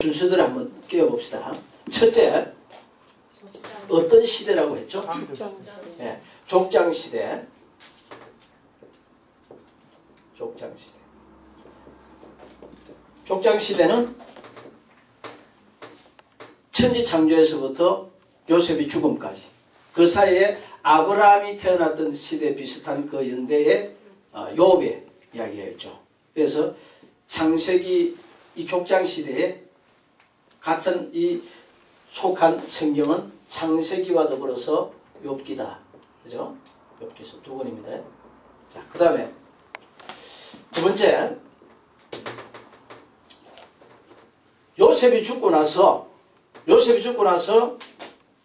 순서대로 한번 끼워봅시다. 첫째, 어떤 시대라고 했죠? 네, 족장시대. 족장시대. 족장시대는 천지창조에서부터 요셉이 죽음까지 그 사이에 아브라함이 태어났던 시대 비슷한 그 연대의 욥의 이야기였죠. 그래서 창세기 이 족장시대에 같은 이 속한 성경은 창세기와 더불어서 욥기다. 그죠? 욥기서 두 권입니다. 자, 그 다음에 두 번째, 요셉이 죽고 나서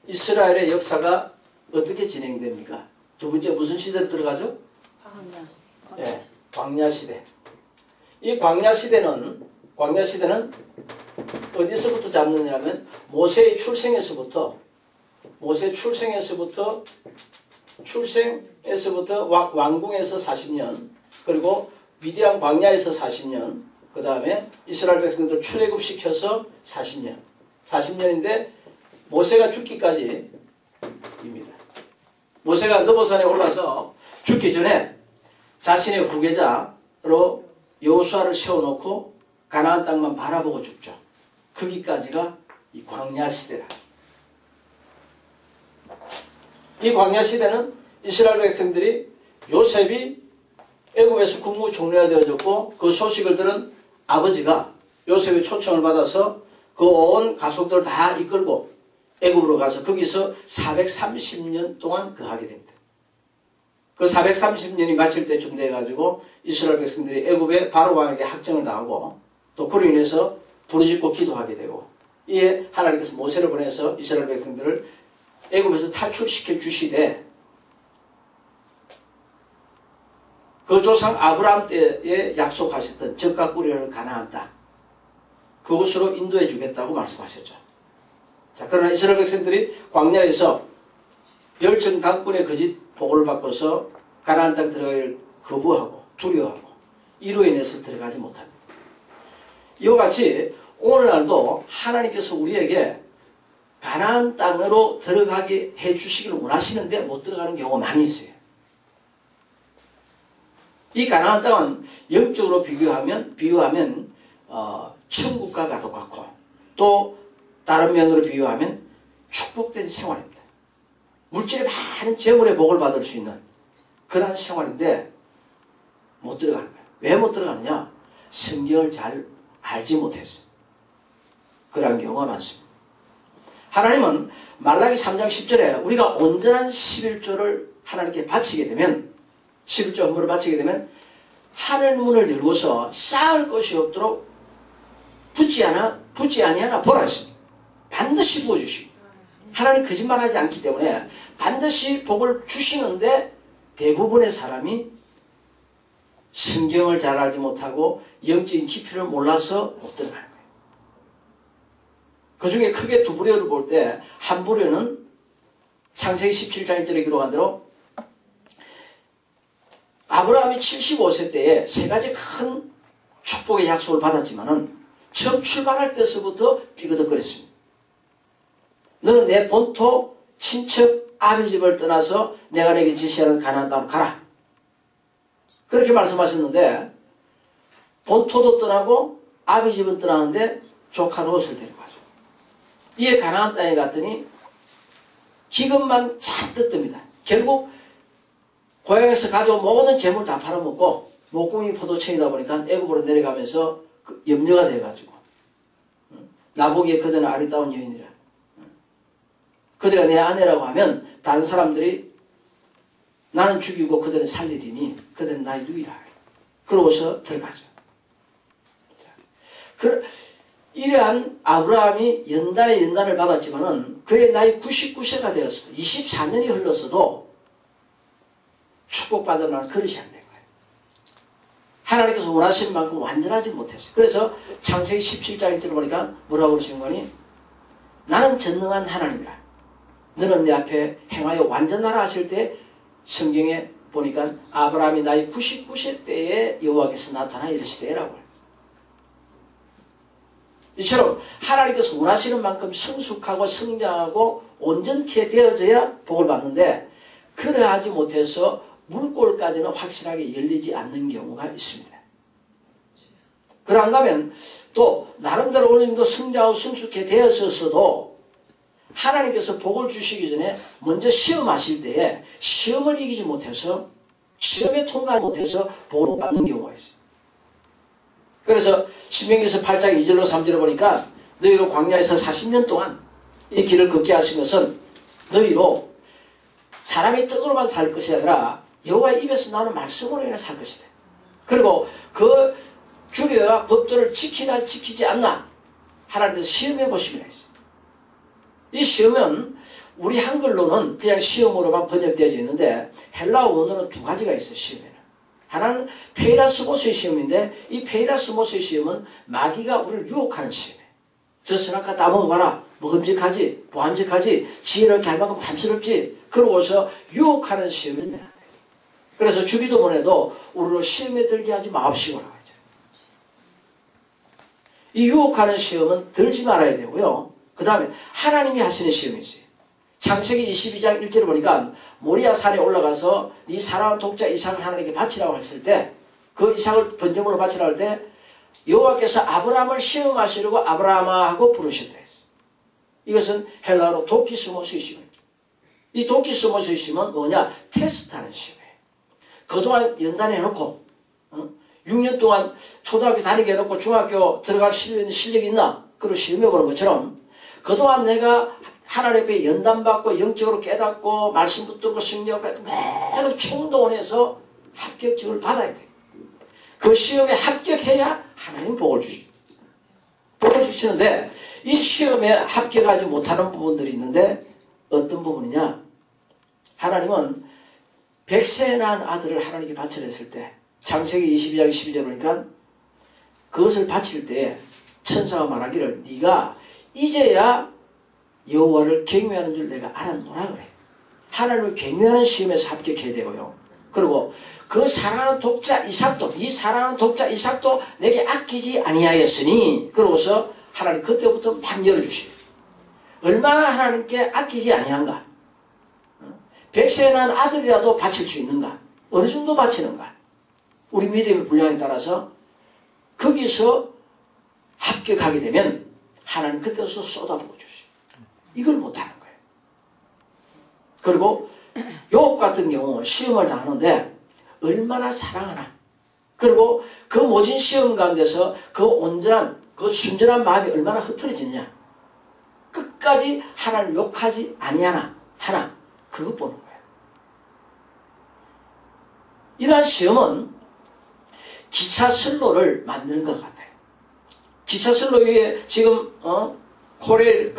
이스라엘의 역사가 어떻게 진행됩니까? 두 번째 무슨 시대로 들어가죠? 네, 광야시대. 이 광야시대는 어디서부터 잡느냐면 모세의 출생에서부터 왕궁에서 40년, 그리고 미디안 광야에서 40년, 그 다음에 이스라엘 백성들 출애굽시켜서 40년인데 모세가 죽기까지입니다. 모세가 느보산에 올라서 죽기 전에 자신의 후계자로 여호수아를 세워놓고 가나안 땅만 바라보고 죽죠. 거기까지가 이 광야시대라. 이 광야시대는 이스라엘 백성들이 요셉이 애굽에서 국무총리가 되어졌고 그 소식을 들은 아버지가 요셉의 초청을 받아서 그 온 가족들 다 이끌고 애굽으로 가서 거기서 430년 동안 거하게 됩니다. 그 430년이 마칠 때쯤 돼가지고 이스라엘 백성들이 애굽의 바로 왕에게 학정을 당하고 또 그로 인해서 부르짖고 기도하게 되고, 이에 하나님께서 모세를 보내서 이스라엘 백성들을 애굽에서 탈출시켜 주시되 그 조상 아브라함 때에 약속하셨던 젖과 꿀을 가나안 땅, 그곳으로 인도해 주겠다고 말씀하셨죠. 자, 그러나 이스라엘 백성들이 광야에서 열정당군의 거짓 보고를 받고서 가나안 땅 들어가기를 거부하고 두려워하고 이로 인해서 들어가지 못합니다. 이와 같이 오늘날도 하나님께서 우리에게 가나안 땅으로 들어가게 해주시기를 원하시는데 못 들어가는 경우가 많이 있어요. 이 가나안 땅은 영적으로 비교하면 천국과 똑같고, 또 다른 면으로 비유하면 축복된 생활입니다. 물질의 많은 재물의 복을 받을 수 있는 그러한 생활인데 못 들어가는 거예요. 왜 못 들어가느냐? 성경을 잘 알지 못했어요. 그러한 경우가 많습니다. 하나님은 말라기 3장 10절에 우리가 온전한 11조를 하나님께 바치게 되면, 11조 업무를 바치게 되면 하늘 문을 열고서 쌓을 것이 없도록 붙지 아니하나 보라 했습니다. 반드시 부어주시고, 하나님 거짓말하지 않기 때문에 반드시 복을 주시는데 대부분의 사람이 성경을 잘 알지 못하고 영적인 깊이를 몰라서 못 들어가는 거예요. 그 중에 크게 두 부류를 볼 때, 한 부류는 창세기 17장 1절에 기록한 대로 아브라함이 75세 때에 세 가지 큰 축복의 약속을 받았지만은 처음 출발할 때서부터 삐그덕거렸습니다. 너는 내 본토 친척 아비 집을 떠나서 내가 내게 지시하는 가나안 땅으로 가라. 그렇게 말씀하셨는데 본토도 떠나고 아비 집은 떠나는데 조카 롯을 데려가죠. 이에 가나안 땅에 갔더니 기근만 잔뜩 뜹니다. 결국 고향에서 가져온 모든 재물 다 팔아먹고 목공이 포도청이다 보니까 애굽으로 내려가면서 염려가 돼가지고, 나보기에 그대는 아리따운 여인이라, 그대가 내 아내라고 하면 다른 사람들이 나는 죽이고 그대는 살리리니 그대는 나의 누이라. 그러고서 들어가죠. 이러한 아브라함이 연단을 받았지만은 그의 나이 99세가 되었어도 24년이 흘렀어도 축복받을 만한 그릇이 안 된 거예요. 하나님께서 원하시는 만큼 완전하지 못했어요. 그래서 창세기 17장 1절을 보니까 뭐라고 그러신 거니? 나는 전능한 하나님이라. 너는 내 앞에 행하여 완전하라 하실 때 성경에 보니까 아브라함이 나이 99세 때에 여호와께서 나타나 이르시되라고 해요. 이처럼 하나님께서 원하시는 만큼 성숙하고 성장하고 온전케 되어져야 복을 받는데 그러하지 못해서 물골까지는 확실하게 열리지 않는 경우가 있습니다. 그런가 하면 또 나름대로 어느 정도 성장하고 성숙해 되었어도 하나님께서 복을 주시기 전에 먼저 시험하실 때에 시험을 이기지 못해서 시험에 통과하지 못해서 복을 받는 경우가 있어요. 그래서 신명기서 8장 2절로 3절을 보니까 너희로 광야에서 40년 동안 이 길을 걷게 하신 것은 너희로 사람이 떡으로만 살 것이 아니라 여호와의 입에서 나오는 말씀으로 인해 살 것이다. 그리고 그 규례와 법도를 지키나 지키지 않나 하나님께서 시험해 보심이라 했어요. 이 시험은 우리 한글로는 그냥 시험으로만 번역되어져 있는데 헬라어 원어는 두 가지가 있어요. 시험에는. 하나는 페이라스모스의 시험인데 이 페이라스모스의 시험은 마귀가 우리를 유혹하는 시험이에요. 저 선악과 따먹어봐라. 먹음직하지, 보암직하지, 지혜롭게 할 만큼 탐스럽지. 그러고서 유혹하는 시험입니다. 그래서 주기도문에도 우리로 시험에 들게 하지 마옵시고라고 하죠. 이 유혹하는 시험은 들지 말아야 되고요. 그 다음에 하나님이 하시는 시험이 있어요. 창세기 22장 1절을 보니까 모리아 산에 올라가서 네 사랑하는 독자 이삭을 하나님께 바치라고 했을 때 그 이삭을 번제물로 바치라고 할 때 여호와께서 아브라함을 시험하시려고 아브라함아 하고 부르셨다 했어요. 이것은 헬라어로 도키스모스의 시험입니다. 이 도키스모스의 시험은 뭐냐? 테스트하는 시험이에요. 그동안 연단해 놓고 6년 동안 초등학교 다니게 해놓고 중학교 들어갈 실력이 있나? 그걸 시험해보는 것처럼 그동안 내가 하나님 앞에 연단받고 영적으로 깨닫고 말씀 붙들고 승리하고 매일 총동원해서 합격증을 받아야 돼. 그 시험에 합격해야 하나님 복을 주십니다. 복을 주시는데 이 시험에 합격하지 못하는 부분들이 있는데 어떤 부분이냐? 하나님은 백세 낳은 아들을 하나님께 바쳐냈을 때 창세기 22장 12절 보니까 그것을 바칠 때 천사가 말하기를 네가 이제야 여호와를 경외하는 줄 내가 알았노라 그래. 하나님을 경외하는 시험에서 합격해야 되고요. 그리고 그 사랑하는 독자 이삭도 이 사랑하는 독자 이삭도 내게 아끼지 아니하였으니 그러고서 하나님 그때부터 막 열어주시고 얼마나 하나님께 아끼지 아니한가. 백세에 난 아들이라도 바칠 수 있는가. 어느 정도 바치는가. 우리 믿음의 분량에 따라서 거기서 합격하게 되면 하나님 그때서 쏟아부어 주시오. 이걸 못하는 거예요. 그리고 욥 같은 경우 시험을 당하는데 얼마나 사랑하나. 그리고 그 모진 시험 가운데서 그 온전한 그 순전한 마음이 얼마나 흐트러지느냐. 끝까지 하나님을 욕하지 아니하나 하나. 그것 보는 거예요. 이러한 시험은 기차선로를 만드는 것 같아요. 기차선로 위에 지금 코레일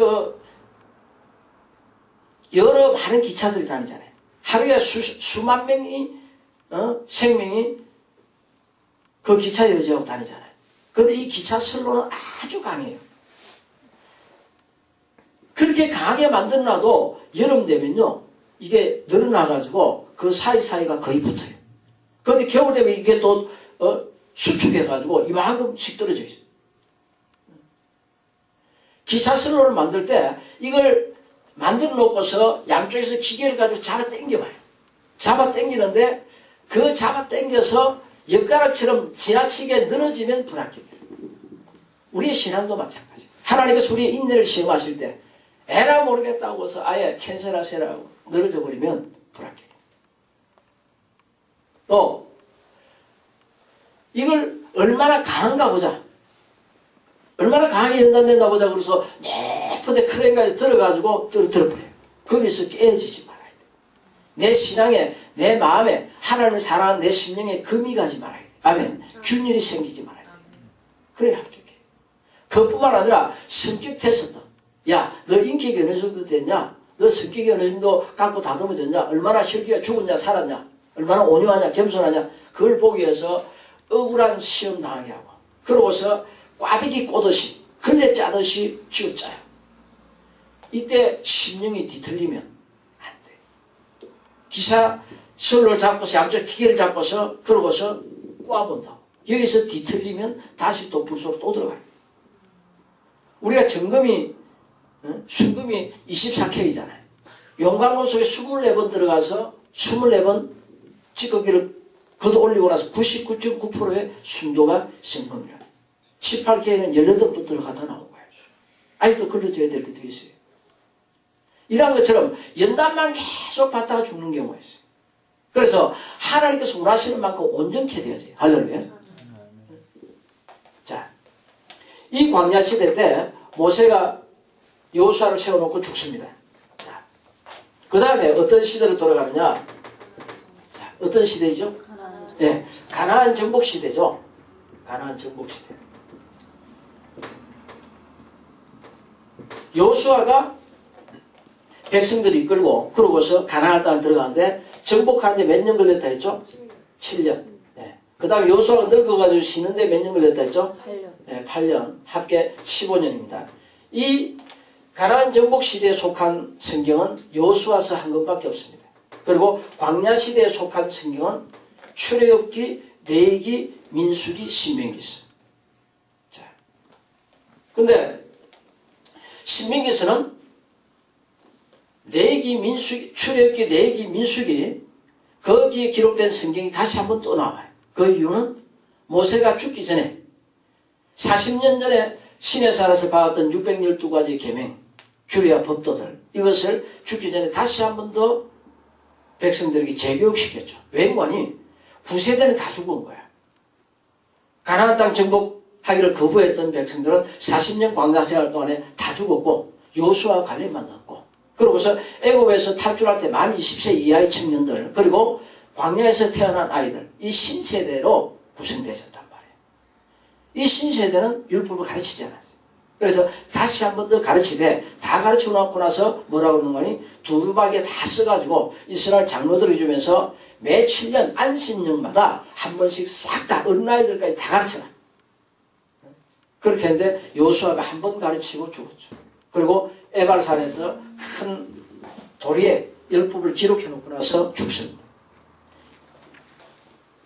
여러 많은 기차들이 다니잖아요. 하루에 수만 명이 생명이 그 기차 여지하고 다니잖아요. 그런데 이 기차선로는 아주 강해요. 그렇게 강하게 만들어놔도 여름 되면요 이게 늘어나가지고 그 사이사이가 거의 붙어요. 그런데 겨울 되면 이게 또 수축해가지고 이만큼씩 떨어져 있어요. 기차선로를 만들 때 이걸 만들어 놓고서 양쪽에서 기계를 가지고 잡아 당겨봐요. 잡아 당기는데 그 잡아 당겨서 엿가락처럼 지나치게 늘어지면 불합격이에요. 우리의 신앙도 마찬가지예요. 하나님께서 우리의 인내를 시험하실 때 에라 모르겠다고 해서 아예 캔슬하세요라고 늘어져 버리면 불합격이에요. 또 이걸 얼마나 강한가 보자. 얼마나 강하게 연단된다 보자. 그래서 높은데 크레인까지 들어가지고 떨어뜨려버려요. 거기서 깨지지 말아야 돼. 내 신앙에 내 마음에 하나님을 사랑하는 내 심령에 금이 가지 말아야 돼. 아멘. 균일이 생기지 말아야 돼. 그래야 합격해. 그것뿐만 아니라 성격 테스트. 야, 너 인격이 어느 정도 됐냐? 너 성격이 어느 정도 갖고 다듬어졌냐? 얼마나 혈기가 죽었냐 살았냐? 얼마나 온유하냐 겸손하냐? 그걸 보기 위해서 억울한 시험 당하게 하고 그러고서 꽈배기 꼬듯이 걸레 짜듯이 쥐어짜요. 이때 심령이 뒤틀리면 안 돼. 기사 선로를 잡고서 양쪽 기계를 잡고서 그러고서 꽈본다고. 여기서 뒤틀리면 다시 또 불 속으로 또 들어가야 돼. 우리가 순금이 24K잖아요. 용광로 속에 24번 들어가서 24번 찌꺼기를 걷어 올리고 나서 99.9%의 순도가 순금이라. 18K는 18번 들어가다 나온 거예요. 아직도 걸러줘야 될 게 더 있어요. 이런 것처럼 연단만 계속 받다가 죽는 경우가 있어요. 그래서 하나님께서 원하시는 만큼 온전케 되어져요. 할렐루야. 자, 이 광야 시대 때 모세가 여호수아를 세워놓고 죽습니다. 자, 그 다음에 어떤 시대로 돌아가느냐? 자, 어떤 시대이죠? 예, 가나안 정복 시대죠. 가나안 정복 시대. 여호수아가 백성들을 이끌고 그러고서 가나안 땅에 들어가는데 정복하는데 몇 년 걸렸다 했죠? 7년. 예. 그 다음에 여호수아가 늙어가지고 쉬는데 몇 년 걸렸다 했죠? 8년. 예, 8년. 합계 15년입니다. 이 가나안 정복 시대에 속한 성경은 여호수아서 한 권밖에 없습니다. 그리고 광야 시대에 속한 성경은 출애굽기, 레위기, 민수기, 신명기서. 자, 근데 신명기서는 레위기, 민수기, 출애굽기, 레위기, 민수기 거기에 기록된 성경이 다시 한번 또 나와요. 그 이유는 모세가 죽기 전에 40년 전에 신에서 알아서 받았던 612가지 계명, 규례와 법도들 이것을 죽기 전에 다시 한번 더 백성들에게 재교육시켰죠. 웬관이 9세대는 다 죽은 거야. 가나안 땅 정복하기를 거부했던 백성들은 40년 광야 생활 동안에 다 죽었고 여호수아와 관련만 남고 그러고서 애굽에서 탈출할 때 만 20세 이하의 청년들 그리고 광야에서 태어난 아이들 이 신세대로 구성되어졌단 말이에요. 이 신세대는 율법을 가르치지 않았어요. 그래서 다시 한 번 더 가르치되 다 가르치고 나고 나서 뭐라고 그러는 거니 두루마기에 다 써가지고 이스라엘 장로들을 주면서 매 7년 안식년마다 한 번씩 싹 다 어린아이들까지 다 가르쳐라. 그렇게 했는데 여호수아가 한 번 가르치고 죽었죠. 그리고 에발산에서 큰 도리에 율법을 기록해 놓고 나서 죽습니다.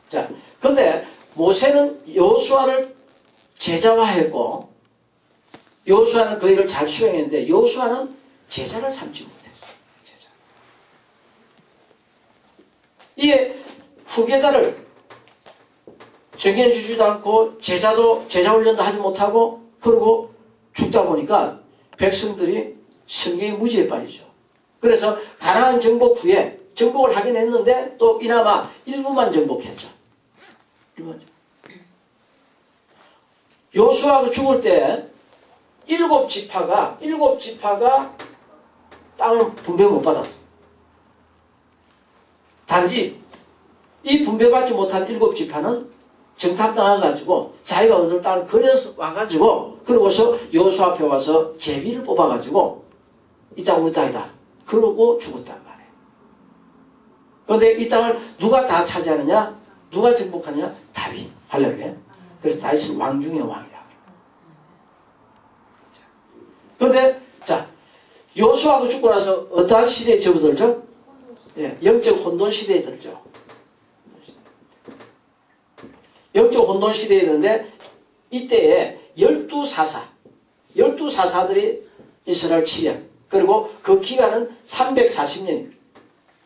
자, 근데 모세는 여호수아를 제자화했고 여호수아는 그 일을 잘 수행했는데 여호수아는 제자를 삼지 못했어요. 제자. 이게 후계자를 정해주지도 않고 제자 훈련도 하지 못하고 그러고 죽다 보니까 백성들이 성경에 무지에 빠지죠. 그래서 가나안 정복 후에 정복을 하긴 했는데 또 이나마 일부만 정복했죠. 일부만 정복. 여호수아가 죽을 때 일곱 지파가 땅을 분배 못 받았어. 단지 이 분배받지 못한 일곱 지파는 정탐당해가지고 자기가 얻을 땅을 거려서 와가지고 그러고서 여호수 앞에 와서 제비를 뽑아가지고 이 땅 우리 땅이다. 그러고 죽었단 말이에요. 그런데 이 땅을 누가 다 차지하느냐? 누가 정복하느냐? 다윗. 할렐루야. 그래서 다윗은 왕 중의 왕이라. 그런데 자 여호수아가 죽고 나서 어떠한 시대에 접어들죠? 예, 영적 혼돈 시대에 들죠. 영적 혼돈 시대에 드는데 이때에 12사사들이 이스라엘 치련 그리고 그 기간은 340년입니다.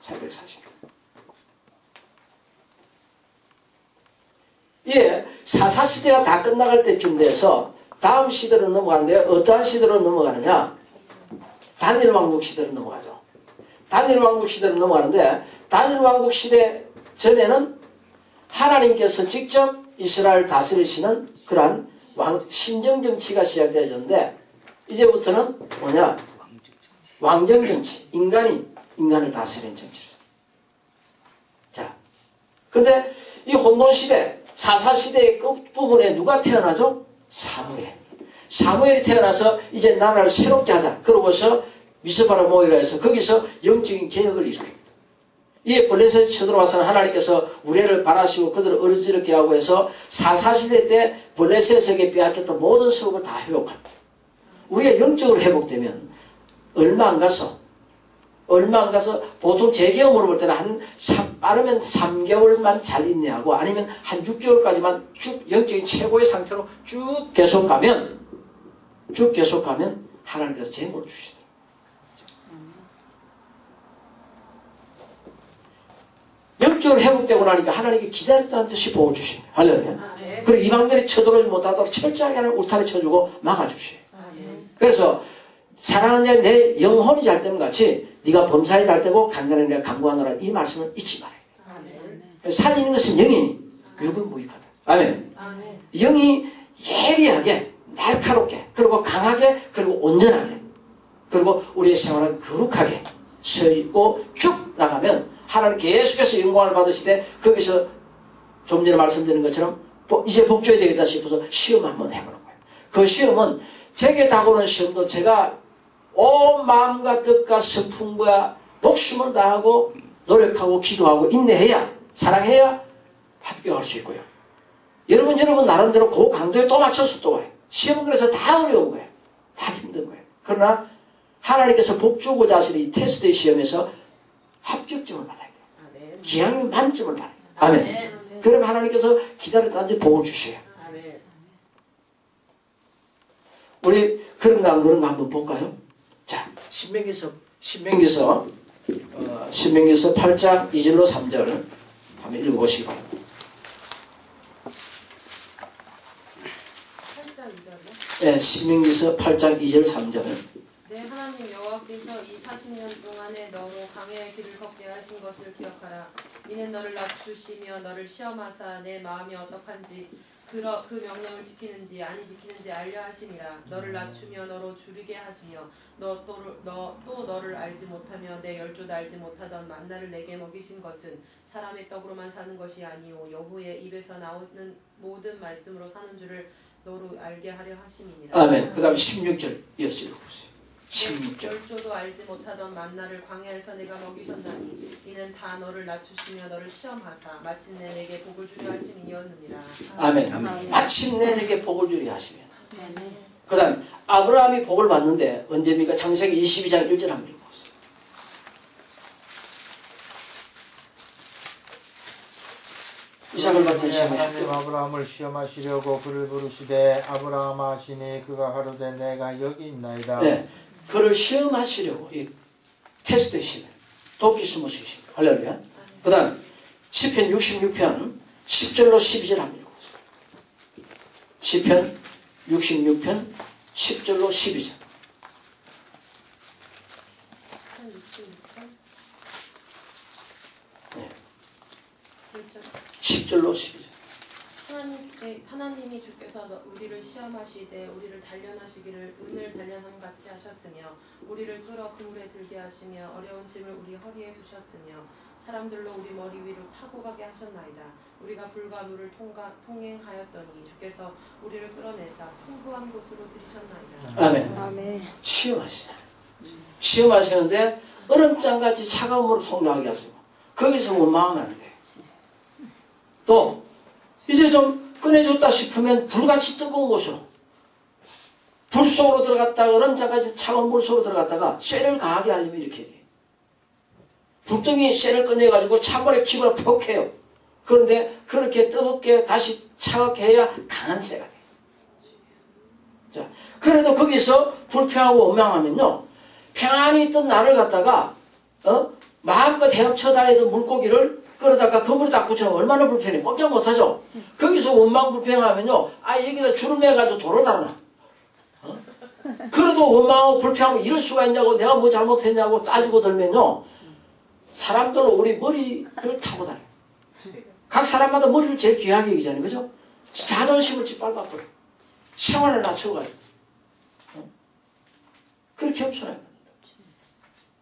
340년. 예, 사사시대가 다 끝나갈 때쯤 돼서 다음 시대로 넘어가는데 어떠한 시대로 넘어가느냐? 다니엘 왕국 시대로 넘어가죠. 다니엘 왕국 시대로 넘어가는데 다니엘 왕국 시대 전에는 하나님께서 직접 이스라엘 다스리시는 그러한 신정정치가 시작되어졌는데 이제부터는 뭐냐? 왕정정치. 인간을 다스리는 정치로. 자, 근데 이 혼돈시대, 사사시대의 끝부분에 누가 태어나죠? 사무엘. 사무엘이 태어나서 이제 나라를 새롭게 하자. 그러고서 미스바라 모이라 해서 거기서 영적인 개혁을 일으킵니다. 이에 블레셋이 쳐들어와서는 하나님께서 우레를 바라시고 그들을 어리지럽게 하고 해서 사사시대 때 블레셋에게 빼앗겼던 모든 세력을 다 회복합니다. 우리가 영적으로 회복되면 얼마 안 가서 보통 제 경험으로 볼 때는 빠르면 3개월만 잘 인내하고 아니면 한 6개월까지만 쭉 영적인 최고의 상태로 쭉 계속 가면 쭉 계속하면 하나님께서 재물을 주시더라고요. 영적으로 회복되고 나니까 하나님께 기다렸다는 듯이 복을 주십니다. 할렐루야. 그리고 이방들이 쳐들어오지 못하도록 철저하게 하나님 울타리 쳐주고 막아주셔요. 그래서 사랑하는 내 영혼이 잘 되는 같이 네가 범사에 잘 되고 강건하게 내가 강구하노라, 이 말씀을 잊지 말아야 돼. 살리는 것은 영이니 육은 무익하다. 아멘. 영이 예리하게 날카롭게 그리고 강하게 그리고 온전하게 그리고 우리의 생활은 거룩하게 서 있고 쭉 나가면 하나님 계속해서 영광을 받으시되 거기서 좀 전에 말씀드린 것처럼 이제 복줘야 되겠다 싶어서 시험 한번 해보는 거예요. 그 시험은 제게 다가오는 시험도 제가 온 마음과 뜻과 성품과 목숨을 다하고 노력하고 기도하고 인내해야 사랑해야 합격할 수 있고요. 여러분 나름대로 그 강도에 또 맞춰서 또 와요. 시험은 그래서 다 어려운 거예요. 다 힘든 거예요. 그러나 하나님께서 복 주고자 하시는 이 테스트의 시험에서 합격점을 받아야 돼요. 기왕이면 만점을 받아야 돼요. 아멘. 그럼 하나님께서 기다렸다는지 복을 주셔요. 우리 그런가 안 그런가 한번 볼까요? 자, 신명기서 8장 2절로 3절 한번 읽어보시기 바랍니다. 8장 2절요? 네, 신명기서 8장 2절 3절. 내 하나님 여호와께서 이 40년 동안에 너로 광야의 길을 걷게 하신 것을 기억하라. 이는 너를 낮추시며 너를 시험하사 내 마음이 어떡한지 그 명령을 지키는지 아니 지키는지 알려 하심이라. 너를 낮추며 너로 줄이게 하시며 또 너를 알지 못하며 내 열조도 알지 못하던 만나를 내게 먹이신 것은 사람의 떡으로만 사는 것이 아니오 여호와의 입에서 나오는 모든 말씀으로 사는 줄을 너로 알게 하려 하심이니라. 아멘. 그 다음에 16절 이어서 읽어보세요. 16절. 열조도 알지 못하던 만나를 광야에서 내가 먹이셨나니 이는 다 너를 낮추시며 너를 시험하사 마침내 내게 복을 주려 하심이었느니라. 아멘. 마침내 내게 복을 주려 하시면. 그 다음에 아브라함이 복을 받는데 언제입니까? 창세기 22장 1절 한번 읽어보세요. 이삭을 받은 시험에 하나님 아브라함을 시험하시려고 그를 부르시되 아브라함아 하시니 그가 하루되 내가 여기 있나이다. 네, 그를 시험하시려고 이 테스트 시험 돕기 숨으시고 할렐루야. 그 다음 시편 66편 10절로 12절 한번 읽어보세요. 시편 66편 10절로 12절. 10절로 12절. 하나님이 주께서 우리를 시험하시되 우리를 단련하시기를 은을 단련함 같이 하셨으며 우리를 끌어 그물에 들게 하시며 어려운 짐을 우리 허리에 두셨으며 사람들로 우리 머리 위로 타고 가게 하셨나이다. 우리가 불과 물을 통행하였더니 주께서 우리를 끌어내사 풍부한 곳으로 들이셨나이다. 아멘. 시험하시자. 시험하시는데 얼음장같이 차가운 물을 통과하게 하시고 거기서 원망하면 안 돼요. 또 이제 좀 꺼내줬다 싶으면 불같이 뜨거운 곳으로 불 속으로 들어갔다가 얼음장같이 차가운 물 속으로 들어갔다가 쇠를 강하게 하려면 이렇게 돼요. 불덩이 쇠를 꺼내가지고 찬물에 집어넣어 푹 해요. 그런데 그렇게 뜨겁게 다시 차갑게 해야 강한 쇠가 돼요. 자, 그래도 거기서 불평하고 원망하면요, 평안히 있던 나를 갖다가 마음껏 헤엄쳐 다니던 물고기를 끌어다가 그물에 딱 붙여놓으면 얼마나 불편해. 꼼짝 못하죠. 거기서 원망 불평하면요, 여기다 줄을 매가지고 돌을 달아놔. 그래도 원망하고 불평하고 이럴 수가 있냐고, 내가 뭐 잘못했냐고 따지고 들면요, 사람들로 우리 머리를 타고 다녀요. 각 사람마다 머리를 제일 귀하게 여기잖아요. 그죠? 자존심을 짓밟아버려. 생활을 낮춰가지고. 그렇게 겸손해야 됩니다.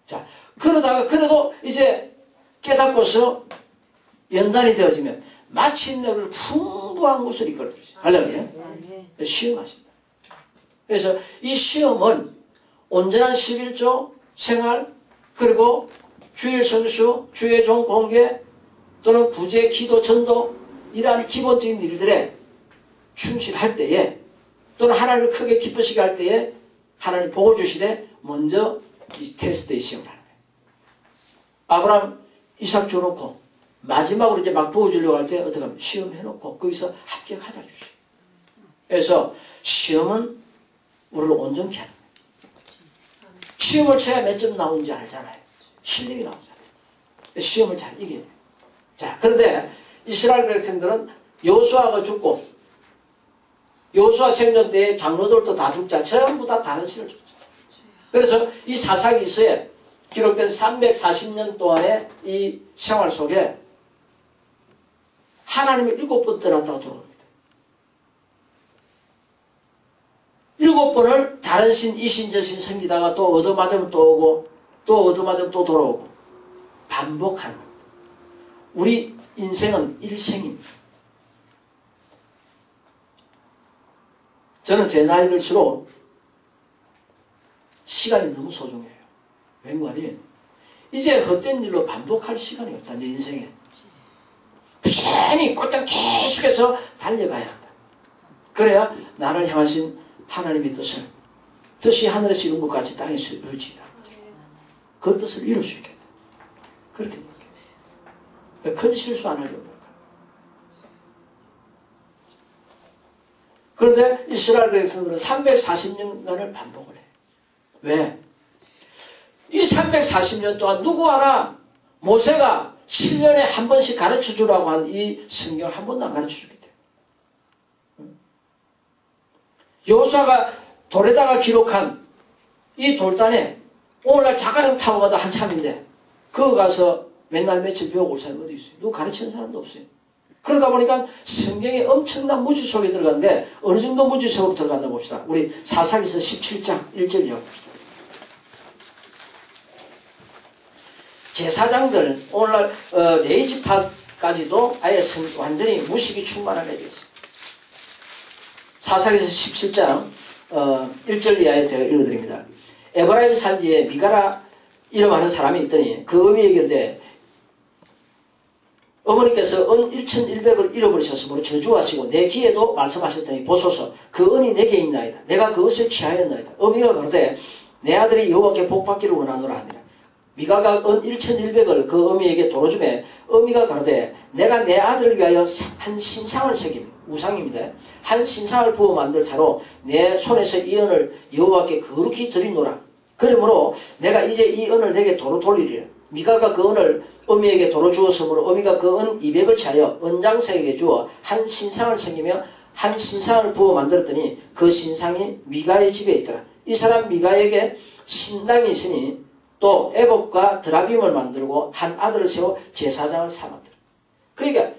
자, 그러다가 그래도 이제 깨닫고서 연단이 되어지면 마침내 우리를 풍부한 곳을 이끌어들으시죠. 할렐루야. 시험하신다. 그래서 이 시험은 온전한 11조 생활, 그리고 주일 성수, 주의 종 공개, 또는 구제, 기도, 전도, 이러한 기본적인 일들에 충실할 때에, 또는 하나님을 크게 기쁘시게 할 때에 하나님 복을 주시되 먼저 이 테스트의 시험을 하는 거예요. 아브라함 이삭 줘놓고 마지막으로 이제 막 부어주려고 할 때 어떻게 하면 시험해놓고 거기서 합격하다 주시고. 그래서 시험은 우리를 온전케 하는 거예요. 시험을 쳐야 몇 점 나오는지 알잖아요. 실력이 나오잖아요. 시험을 잘 이겨야 돼요. 자, 그런데 이스라엘 백성들은 여호수아가 죽고 여호수아 생전 때에 장로들도 다 죽자 전부 다 다른 신을 줬죠. 그래서 이 사사기서에 기록된 340년 동안의 이 생활 속에 하나님을 7번 떠났다고 들어옵니다. 7번을 다른 신, 이 신, 저 신 섬기다가 또 얻어맞으면 또 오고 또 얻어맞으면 또 돌아오고 반복하는 겁니다. 우리 인생은 일생입니다. 저는 제 나이 들수록 시간이 너무 소중해요. 왠가니 이제 헛된 일로 반복할 시간이 없다. 내 인생에. 부지런히 곧장 계속해서 달려가야 한다. 그래야 나를 향하신 하나님의 뜻이 하늘에서 이룬 것 같이 땅에서 이루어지다. 그 뜻을 이룰 수 있겠다. 그렇게 노력해. 큰 실수 안 하려고 노력합니다. 그런데 이스라엘 백성들은 340년간을 반복을 해요. 왜? 이 340년 동안 누구 하나 모세가 7년에 한 번씩 가르쳐 주라고 한 이 성경을 한 번도 안 가르쳐 주기 때문에. 여호수아가 돌에다가 기록한 이 돌단에 오늘날 자가용 타고 가다 한참인데 그거 가서 맨날 며칠 배우고 올 사람이 어디 있어요? 누구 가르치는 사람도 없어요. 그러다 보니까 성경에 엄청난 무지 속에 들어갔는데 어느 정도 무지 속으로 들어간다 봅시다. 우리 사사기서 17장 1절 이하고 봅시다. 제사장들 오늘날 레위지파까지도 아예 완전히 무식이 충만하게 되었어요. 사사기서 17장 1절 이하에 제가 읽어드립니다. 에브라임 산지에 미가라 이름하는 사람이 있더니 그 어미에게 이르되 어머니께서 은 1100을 잃어버리셨으므로 저주하시고 내 귀에도 말씀하셨더니 보소서 그 은이 내게 있나이다. 내가 그것을 취하였나이다. 어미가 가로되 내 아들이 여호와께 복받기를 원하노라 하니라. 미가가 은 1100을 그 어미에게 도로 주매 어미가 가로되 내가 내 아들을 위하여 한 신상을 새기며 우상입니다. 한 신상을 부어 만들 자로 내 손에서 이 은을 여호와께 거룩히 드리노라. 그러므로 내가 이제 이 은을 내게 도로 돌리리라. 미가가 그 은을 어미에게 도로 주었으므로 어미가 그 은 200을 차여 은장색에게 주어 한 신상을 새기며 한 신상을 부어 만들었더니 그 신상이 미가의 집에 있더라. 이 사람 미가에게 신당이 있으니 또 에봇과 드라빔을 만들고 한 아들을 세워 제사장을 삼았더라. 그러니까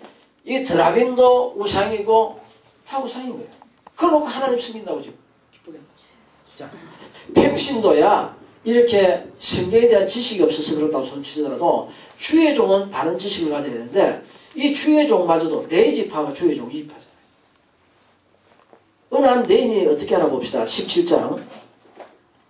이 드라빔도 우상이고 다 우상인 거예요. 그러놓고 하나님 숨긴다고 지금 기쁘게. 자, 평신도야 이렇게 성경에 대한 지식이 없어서 그렇다고 손치더라도 주의 종은 바른 지식을 가져야 되는데 이 주의 종마저도 레위지파가 주의 종 이지파잖아요. 어느 한 내인이 어떻게 하나 봅시다. 17장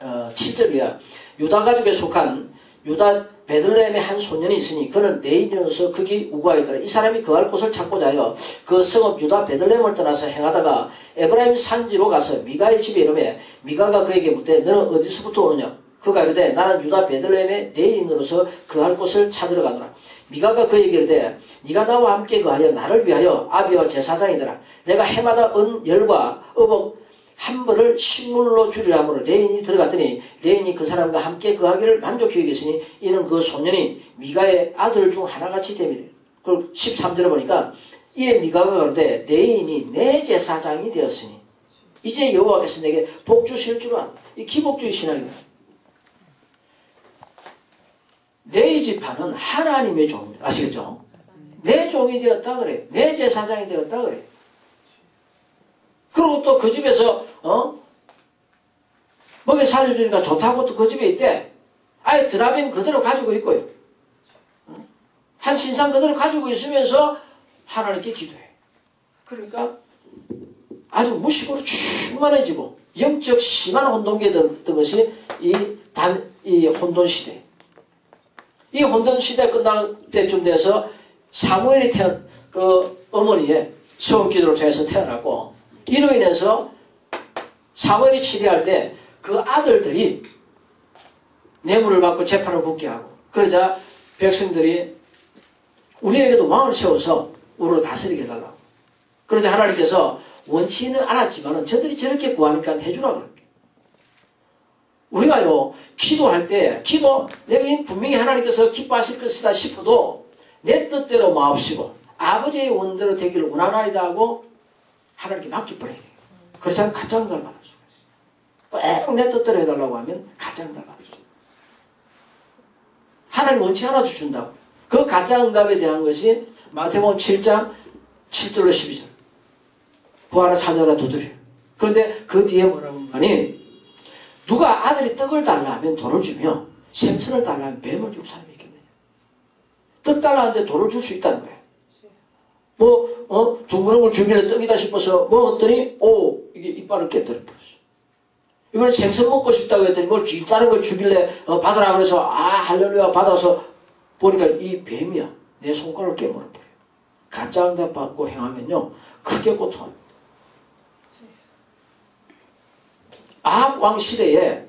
7절이야. 유다 가족에 속한 유다 베들레헴의 한 소년이 있으니 그는 내인이어서 거기 우거하였더라. 이 사람이 거할 곳을 찾고자 하여 그 성읍 유다 베들레헴을 떠나서 행하다가 에브라임 산지로 가서 미가의 집에 이르매 미가가 그에게 묻되 너는 어디서부터 오느냐? 그가 이르되 나는 유다 베들레헴의 내인으로서 거할 곳을 찾으러 가노라. 미가가 그에게 이르되 네가 나와 함께 거하여 나를 위하여 아비와 제사장이더라. 내가 해마다 은 열과 어복 한 벌을 식물로 주리라 하므로 레인이 들어갔더니 레인이 그 사람과 함께 거하기를 만족히 여겼으니 이는 그 소년이 미가의 아들 중 하나같이 됨이래. 그리고 13절에 보니까 이에 미가가 그러되 레인이 내 제사장이 되었으니 이제 여호와께서 내게 복 주실 줄 안다. 이 기복주의 신앙이다. 레위지파는 하나님의 종입니다. 아시겠죠? 내 종이 되었다 그래. 내 제사장이 되었다 그래. 그리고 또 그 집에서 먹여 살려주니까 좋다고 또 그 집에 있대. 아예 드라빔 그대로 가지고 있고요. 한 신상 그대로 가지고 있으면서 하나님께 기도해. 그러니까 아주 무식으로 충만해지고 영적 심한 혼돈기에 든 것이 이 혼돈시대. 이 혼돈시대 끝날 때쯤 돼서 사무엘이 그 어머니의 소원기도를 통해서 태어났고 이로 인해서 사무엘이 치리할 때 그 아들들이 뇌물을 받고 재판을 굳게 하고 그러자 백성들이 우리에게도 왕을 세워서 우리를 다스리게 해달라고. 그러자 하나님께서 원치는 않았지만 저들이 저렇게 구하니까 해주라고 그럽니다. 우리가요, 기도할 때, 내가 분명히 하나님께서 기뻐하실 것이다 싶어도 내 뜻대로 마옵시고 아버지의 원대로 되기를 원하나이다 하고 하나님께 맡겨버려야 돼요. 그렇지 않으면 가짜응답을 받을 수가 있어요. 꼭 내 뜻대로 해달라고 하면 가짜응답을 받을 수 있어요. 하나님 원치 하나도 준다고. 그 가짜응답에 대한 것이 마태복음 7장 7절로 12절. 부하라 찾아라 두드려. 그런데 그 뒤에 뭐라고 하니 누가 아들이 떡을 달라 하면 돌을 주며 생선을 달라 하면 뱀을 줄 사람이 있겠느냐. 떡 달라 하는데 돌을 줄 수 있다는 거예요. 둥그런 걸 주길래 떡이다 싶어서 먹었더니 이게 이빨을 깨뜨려 버렸어. 이번에 생선 먹고 싶다고 했더니 뭘 다른 걸 주길래 받으라 그래서 할렐루야 받아서 보니까 이 뱀이야. 내 손가락을 깨물어버려요. 가짜응답 받고 행하면요 크게 고통합니다. 아합 왕 시대에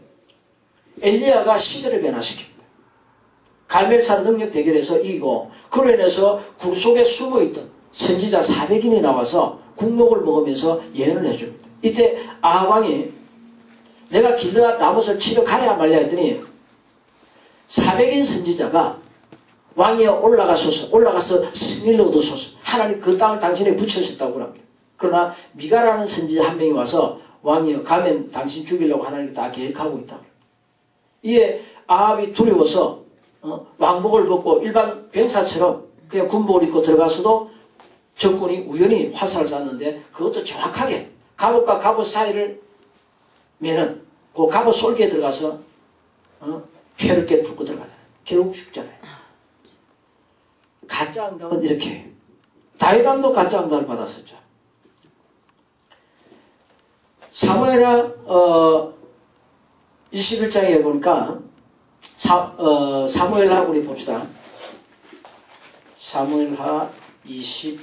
엘리야가 시대를 변화시킵니다. 갈멜산 능력 대결에서 이기고 그로 인해서 굴 속에 숨어있던 선지자 400인이 나와서 국록을 먹으면서 예언을 해줍니다. 이때 아합 왕이 내가 길르앗 라못을 치러 가야 말냐 했더니 400인 선지자가 왕위에 올라가서 승리를 얻으소서. 하나님 그 땅을 당신에게 붙여주셨다고 합니다. 그러나 미가라는 선지자 한 명이 와서 왕이여 가면 당신 죽이려고 하나님께 다 계획하고 있다. 이에 아합이 두려워서 왕복을 벗고 일반 병사처럼 그냥 군복을 입고 들어가서도 적군이 우연히 화살을 쐈는데 그것도 정확하게 갑옷과 갑옷 사이를 매는 그 갑옷 솔기에 들어가서 폐를 깨뚫고 들어가잖아요. 결국 죽잖아요. 가짜응답은 이렇게 해요. 다윗왕도 가짜응답을 받았었죠. 사무엘하 21장에 보니까 사무엘하 우리 봅시다. 사무엘하 24장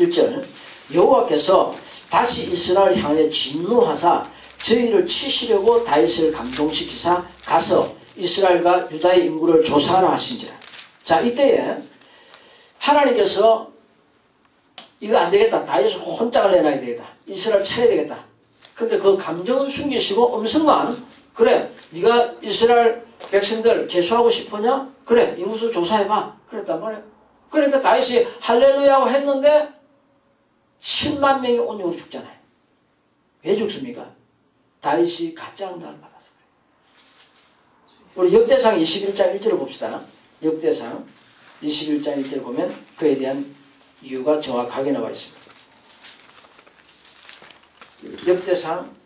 1절 여호와께서 다시 이스라엘 향해 진노하사 저희를 치시려고 다윗을 감동시키사 가서 이스라엘과 유다의 인구를 조사하라 하신지라. 자, 이때에 하나님께서 이거 안 되겠다. 다윗을 혼짝을 내놔야 되겠다. 이스라엘 차려야 되겠다. 근데 그 감정은 숨기시고 음성만 그래 네가 이스라엘 백성들 계수하고 싶으냐? 그래 인구수 조사해봐. 그랬단 말이에요. 그러니까 다윗이 할렐루야고 했는데 7만 명이 온유로 죽잖아요. 왜 죽습니까? 다윗이 가짜응답을 받았어요. 우리 역대상 21장 1절을 봅시다. 역대상 21장 1절 보면 그에 대한 이유가 정확하게 나와 있습니다. 역대상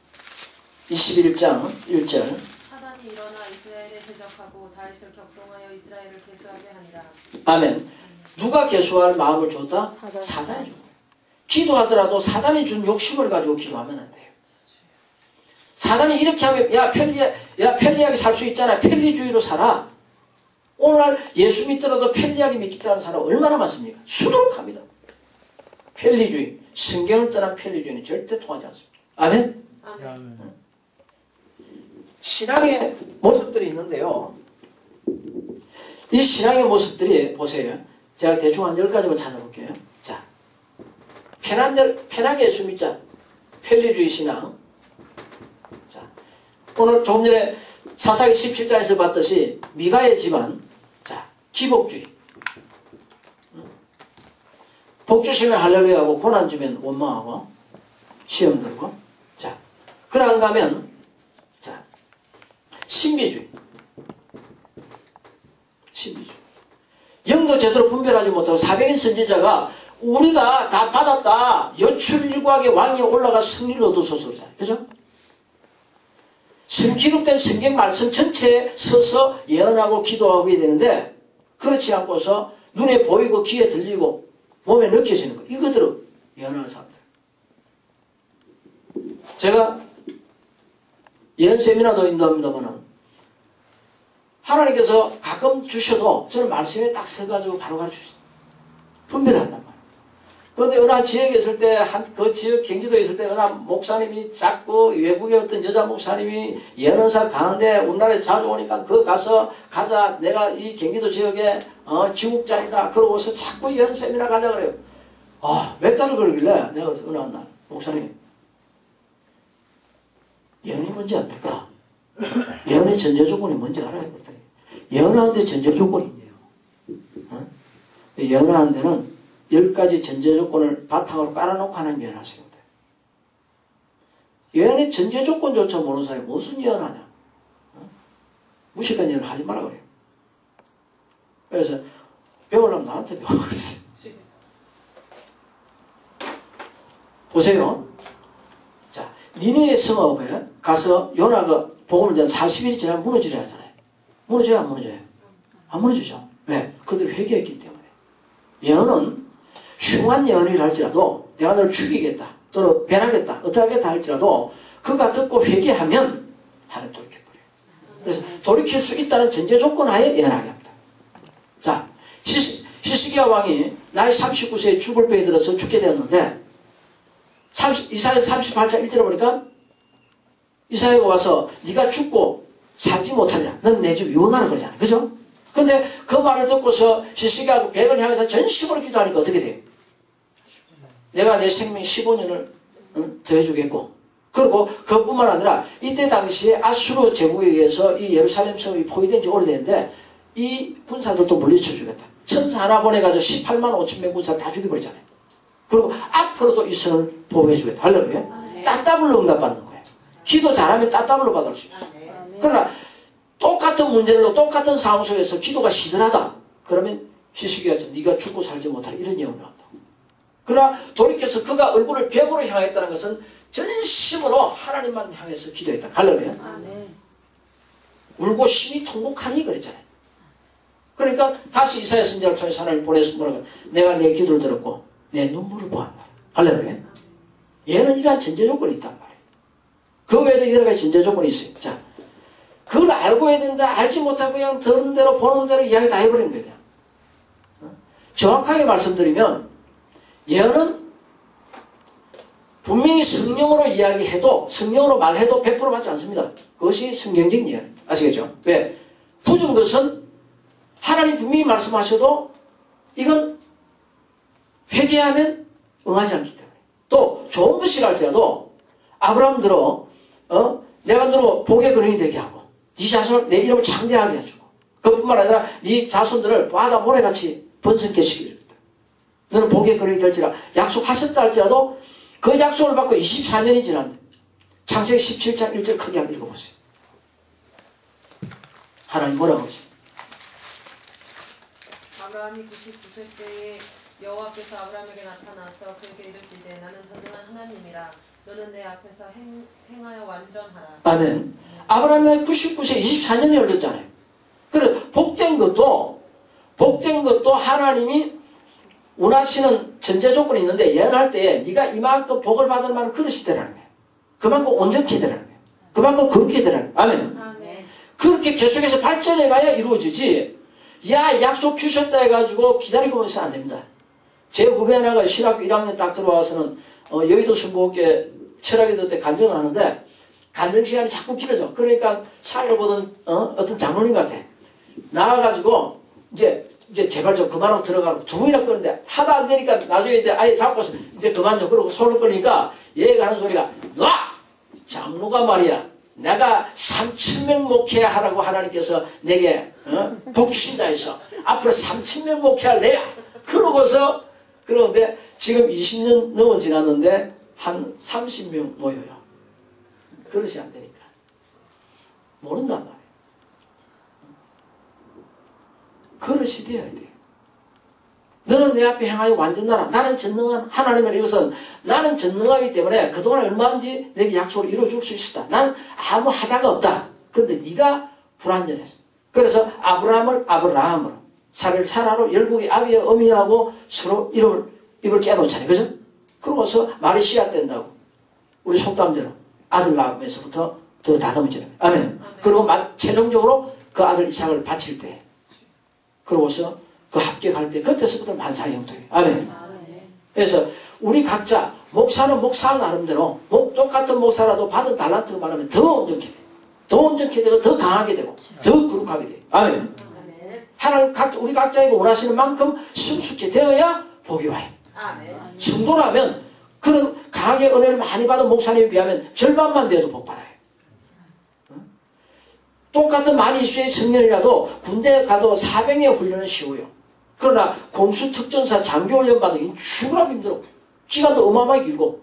21장 1절 사단이 일어나 이스라엘에 대적하고 다윗을 격동하여 이스라엘을 계수하게 하니라. 아멘. 누가 계수할 마음을 줬다? 사단이 준 거예요. 기도하더라도 사단이 준 욕심을 가지고 기도하면 안 돼요. 사단이 이렇게 하면 편리하게 살 수 있잖아. 편리주의로 살아. 오늘날 예수 믿더라도 편리하게 믿겠다는 사람 얼마나 많습니까? 수두룩합니다. 편리주의. 성경을 떠난 편리주의는 절대 통하지 않습니다. 아멘? 아멘. 신앙의 모습들이 있는데요. 이 신앙의 모습들이 보세요. 제가 대충 한 10가지만 찾아볼게요. 자, 편하게 예수 믿자. 편리주의 신앙. 자, 오늘 조금 전에 사사기 17장에서 봤듯이 미가의 집안. 자, 기복주의. 복 주시면 할렐루야하고 고난 주면 원망하고 시험 들고. 자, 그러는가 하면 자, 신비주의. 영도 제대로 분별하지 못하고 400인 선지자가 우리가 다 받았다. 여출일각의 왕이 올라가 승리를 얻어서서 그러잖아요. 그죠? 기록된 성경 말씀 전체에 서서 예언하고 기도하고 해야 되는데 그렇지 않고서 눈에 보이고 귀에 들리고 몸에 느껴지는 거 이거대로 예언하는 사람들. 제가 예언 세미나도 인도합니다만은 하나님께서 가끔 주셔도 저는 말씀에 딱 서가지고 바로 가르쳐주세요. 분별한단 말이에요. 그런데 어느 지역에 있을 때, 그 지역 경기도에 있을 때 어느 목사님이 자꾸 외국의 어떤 여자 목사님이 예언사 강한데 우리나라에 자주 오니까 그 가자. 내가 이 경기도 지역에 지국장이다. 그러고서 자꾸 예언 세미나 가자 그래요. 몇 달을 그러길래 내가 어느 날 목사님 예언이 뭔지 압니까? 예언의 전제 조건이 뭔지 알아요? 그랬더니 예언하는데 전제 조건이 있네요. 예언하는 데는 10가지 전제 조건을 바탕으로 깔아놓고 하는 예언하시거든. 예언의 전제 조건조차 모르는 사람이 무슨 예언하냐? 무식한 예언을 하지 마라 그래요. 그래서 배우려면 나한테 배우라 그랬어요. 보세요. 자, 니느웨 성읍에 가서 요나가 복음을 전한 40일이 지나면 무너지려 하잖아요. 무너져요, 안 무너져요? 안 무너지죠. 왜? 그들이 회개했기 때문에. 예언은 흉한 예언이라 할지라도 내가 너를 죽이겠다 또는 변하겠다 어떻게 하겠다 할지라도 그가 듣고 회개하면 하나님 돌이켜버려요. 그래서 돌이킬 수 있다는 전제 조건 하에 예언하게 합니다. 자, 히스기야 왕이 나이 39세에 죽을 병에 들어서 죽게 되었는데 이사야서 38장 1절에 보니까 이사야가 와서 네가 죽고 살지 못하리라. 넌 내 집 유언하라 그러잖아요. 그죠? 근데 그 말을 듣고서 히스기야가 벽을 향해서 전심으로 기도하니까 어떻게 돼요? 내가 내 생명 15년을 더해주겠고 그리고 그뿐만 아니라 이때 당시에 아수르 제국에 의해서 이 예루살렘 성이 포위된 지 오래됐는데 이 군사들도 물리쳐 주겠다. 천사 하나 보내가지고 18만 5천 명 군사 다 죽여버리잖아요. 그리고 앞으로도 이 성을 보호해 주겠다. 할렐루야. 따따블로 응답받는 거예요. 기도 잘하면 따따블로 받을 수 있어요. 그러나 똑같은 문제로 똑같은 상황 속에서 기도가 시들하다. 그러면 히스기야가 네가 죽고 살지 못할 이런 예언을 한다. 그러나 돌이켜서 그가 얼굴을 벽으로 향했다는 것은 전심으로 하나님만 향해서 기도했다. 할렐루야. 울고 심히 통곡하니 그랬잖아요. 그러니까 다시 이사야 선지자를 통해서 하나님 보내서 뭐라고 내가 내 기도를 들었고 내 눈물을 보았다. 할렐루야. 얘는 이러한 전제 조건이 있단 말이에요. 그 외에도 여러 가지 전제 조건이 있어요. 자, 그걸 알고 해야 된다. 알지 못하고 그냥 들은 대로 보는 대로 이야기 다 해버린 거예요. 정확하게 말씀드리면 예언은 분명히 성령으로 이야기해도 성령으로 말해도 100% 맞지 않습니다. 그것이 성경적인 예언. 아시겠죠? 왜? 부준 것은 하나님 분명히 말씀하셔도 이건 회개하면 응하지 않기 때문에. 또 좋은 것이라 할지라도 아브라함 들어 내가 너로 복의 근원이 되게 하고 네 자손을 내 이름을 창대하게 해주고 그뿐만 아니라 네 자손들을 바다 모래같이 번성케 시키겠다. 너는 복의 근원이 될지라 약속하셨다 할지라도 그 약속을 받고 24년이 지났는데 창세기 17장 1절 크게 한번 읽어보세요. 하나님 뭐라고 했어요? 아브라함이 99세 때에 여호와께서 아브라함에게 나타나서 그에게 이르시되 나는 전능한 하나님이라 너는 내 앞에서 행하여 완전하라. 아멘. 아브라함이 99세 24년이 흘렀잖아요. 그래 복된 것도 하나님이 원하시는 전제 조건이 있는데 예언할 때 네가 이만큼 복을 받을 만한 그릇이 되라는 거예요. 그만큼 온전히 되라는 거예요. 그만큼 거룩히 되라는 거예요. 아멘. 아멘. 그렇게 계속해서 발전해 가야 이루어지지. 야 약속 주셨다 해가지고 기다리고 있으면 안 됩니다. 제 후배 하나가 신학교 1학년 딱 들어와서는 여의도 순복음교회 철학기도 때 간증을 하는데 간증 시간이 자꾸 길어져. 그러니까 사회를 보던 어떤 장로님 같아. 나와가지고 이제 제발 좀 그만하고 들어가고 두 번이나 끄는데 하다 안 되니까 나중에 이제 아예 잡고서 이제 그만둬. 그러고 손을 끌니까 얘가 하는 소리가 놔! 장로가 말이야. 내가 3,000명 목회야 하라고 하나님께서 내게 복 주신다 해서 앞으로 3,000명 목회할래야. 그러고서 그런데 지금 20년 넘어 지났는데 한 30명 모여요. 그릇이 안 되니까. 모른단 말이에요. 그릇이 되어야 돼요. 너는 내 앞에 행하여 완전하라. 나는 전능한 하나님을 이것은 나는 전능하기 때문에 그동안 얼마든지 내게 약속을 이루어줄 수 있었다. 나는 아무 하자가 없다. 그런데 네가 불완전했어. 그래서 아브라함으로 사라로 열국의 아비와 어미하고 서로 입을 깨놓잖아요. 그죠? 그러고서 말이 씨앗된다고 우리 속담대로 아들 낳으면서부터 더 다듬어지는 거예요. 아멘. 그리고 최종적으로 그 아들 이삭을 바칠 때 그러고서 그 합격할 때 그때서부터 만사형통이에요. 아멘. 그래서 우리 각자 목사는 목사 나름대로 똑같은 목사라도 받은 달란트가 말하면 더 온전케 돼. 더 온전케 되고 더 강하게 되고 더 거룩하게 돼. 아멘. 하나님 우리 각자에게 원하시는 만큼 성숙해 되어야 복이 와요. 성도라면 그런 강하게 은혜를 많이 받은 목사님에 비하면 절반만 돼도 복 받아요. 똑같은 만 20세의 청년이라도 군대에 가도 400년 훈련은 쉬워요. 그러나 공수특전사 장교훈련 받으기 죽으라고 힘들어. 기간도 어마어마하게 길고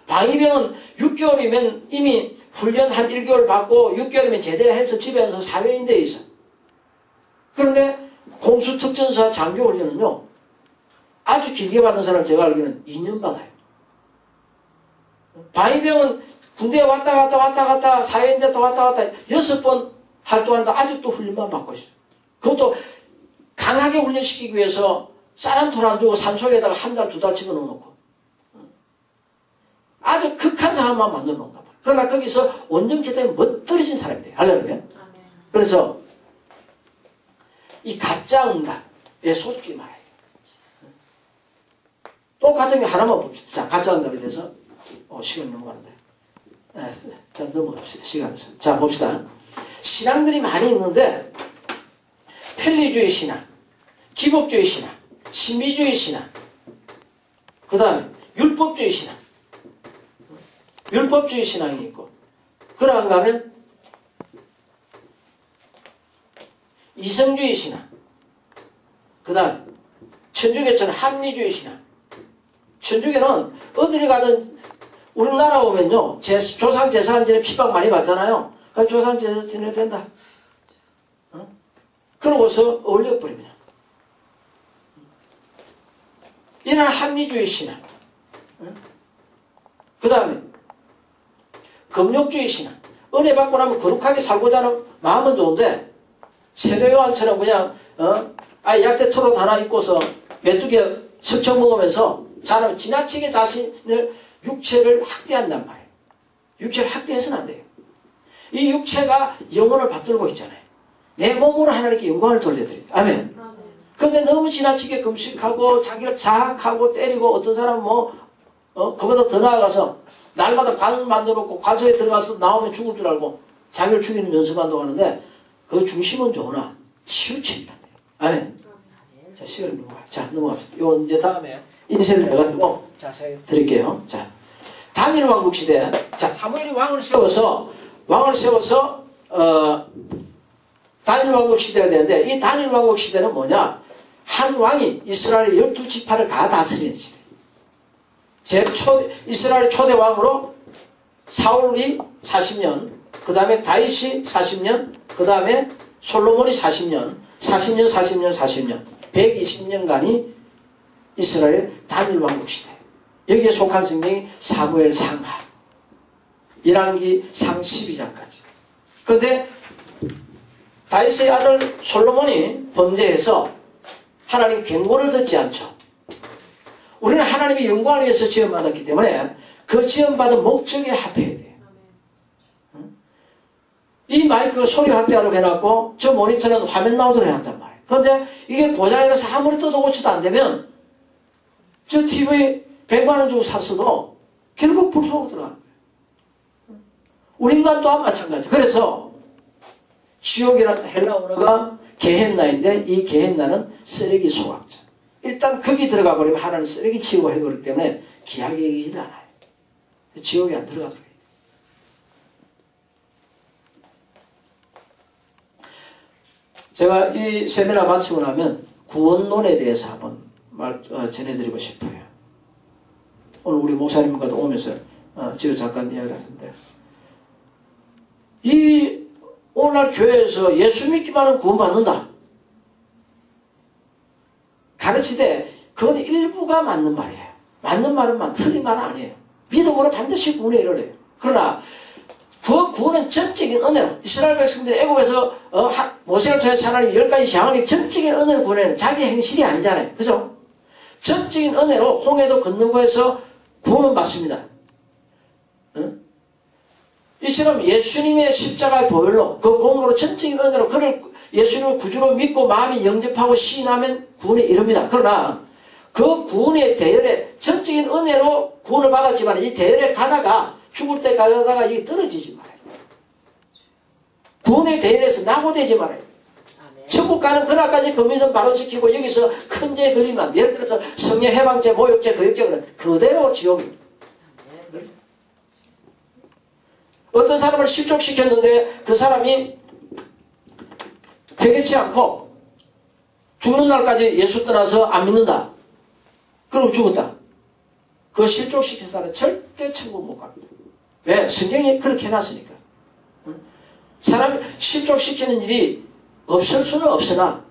방위병은 6개월이면 이미 훈련 한 1개월 받고 6개월이면 제대해서 집에 와서 사회인대에 있어. 그런데 공수특전사 장교훈련은요 아주 길게 받는 사람 제가 알기로는 2년 받아요. 방위병은 군대에 왔다 갔다 사회인대 또 왔다 갔다 6번 활동하는데 아직도 훈련만 받고 있어요. 그것도 강하게 훈련시키기 위해서 쌀한톨 안 주고 산속에다가 한 달, 두 달 집어넣어놓고 아주 극한 상황만 만들어 놓는다. 그러나 거기서 온전케 되면 멋들어진 사람이 돼요. 할렐루야. 그래서 이 가짜 응답에 솔직히 말해야 돼요. 똑같은 게 하나만 봅시다. 자, 가짜 응답에 대해서 시간 넘어가는데 자, 넘어갑시다. 시간에서. 자, 봅시다. 신앙들이 많이 있는데 편리주의 신앙, 기복주의 신앙, 신비주의 신앙, 그 다음에 율법주의 신앙, 율법주의 신앙이 있고 그러한가 하면 이성주의 신앙, 그 다음에 천주교처럼 합리주의 신앙. 천주교는 어디를 가든 우리나라 오면요 조상 제사 전에 핍박 많이 받잖아요. 그럼 조상 제사 지내야 된다. 그러고서 어울려버려 그냥. 이런 합리주의 신앙. 그 다음에 금욕주의 신앙. 은혜 받고 나면 거룩하게 살고자 하는 마음은 좋은데 세례요한처럼 그냥 약대 토롯 하나 입고서 메뚜기 석청 먹으면서 사람은 지나치게 자신을 육체를 학대한단 말이에요. 육체를 학대해서는 안 돼요. 이 육체가 영혼을 받들고 있잖아요. 내 몸으로 하나님께 영광을 돌려드려요. 아멘. 그런데 너무 지나치게 금식하고 자기를 자학하고 때리고 어떤 사람은 그보다 더 나아가서 날마다 관 만들어놓고 관소에 들어가서 나오면 죽을 줄 알고 자기를 죽이는 연습한다고 하는데 그 중심은 좋으나 치우침이 안 돼요. 아멘. 자, 시간을 넘어갑시다. 요 이제 다음에 인쇄를 해가지고 자세히 드릴게요. 자, 다니엘 왕국 시대. 자, 사무엘이 왕을 세워서 다니엘 왕국 시대가 되는데 이 다니엘 왕국 시대는 뭐냐? 한 왕이 이스라엘의 12지파를 다 다스리는 시대. 이스라엘의 초대 왕으로 사울이 40년, 그 다음에 다윗이 40년, 그 다음에 솔로몬이 40년, 120년간이 이스라엘의 다니엘 왕국 시대. 여기에 속한 성경이 사무엘 상하, 열왕기 상 12장까지. 그런데 다윗의 아들 솔로몬이 범죄해서 하나님 경고를 듣지 않죠. 우리는 하나님의 영광을 위해서 지원받았기 때문에 그 지원받은 목적에 합해야 돼요. 이 마이크가 소리 확대하려고 해놨고 저 모니터는 화면 나오도록 해놨단 말이에요. 그런데 이게 고장이라서 아무리 뜯어 고쳐도 안 되면 저 TV 100만 원 주고 샀어도 결국 불 속으로 들어가는 거예요. 우리 인간 또한 마찬가지. 그래서 지옥이라는 헬라 언어가 게헨나인데 이 게헨나는 쓰레기 소각자. 일단 거기 들어가 버리면 하나는 쓰레기 치우고 해버리기 때문에 귀하게 여기지는 않아요. 지옥에 안 들어가도록 해야 돼요. 제가 이 세미나 마치고 나면 구원론에 대해서 한번 전해드리고 싶어요. 오늘 우리 목사님과도 오면서 집에 잠깐 이야기를 했는데 이 오늘날 교회에서 예수 믿기만 하면 구원받는다 가르치되 그건 일부가 맞는 말이에요. 맞는 말은 틀린 말은 아니에요. 믿음으로 반드시 구원에 이르래요. 그러나 그 구원은 전적인 은혜로 이스라엘 백성들이 애굽에서 모세를 통해서 하나님 10가지 재앙을 전적인 은혜로 구원해는 자기 행실이 아니잖아요. 그죠? 전적인 은혜로 홍해도 건너고 해서 구원은 받습니다. 이처럼 예수님의 십자가의 보혈로 그 공로로 전적인 은혜로 그를 예수님을 구주로 믿고 마음이 영접하고 시인하면 구원에 이릅니다. 그러나 그 구원의 대열에 전적인 은혜로 구원을 받았지만 이 대열에 가다가 죽을 때 가다가 이게 떨어지지 말아야 돼. 구원의 대열에서 낙오되지 말아야 돼. 천국 가는 그날까지 금리는 바로 지키고 여기서 큰 죄에 걸리면 예를 들어서 성령 해방죄, 모욕죄, 거역죄는 그대로 지옥입니다. 어떤 사람을 실족시켰는데 그 사람이 회개치 않고 죽는 날까지 예수 떠나서 안 믿는다. 그러고 죽었다. 그 실족시킨 사람은 절대 천국 못 갑니다. 왜? 성경이 그렇게 해놨으니까. 사람이 실족시키는 일이 없을 수는 없으나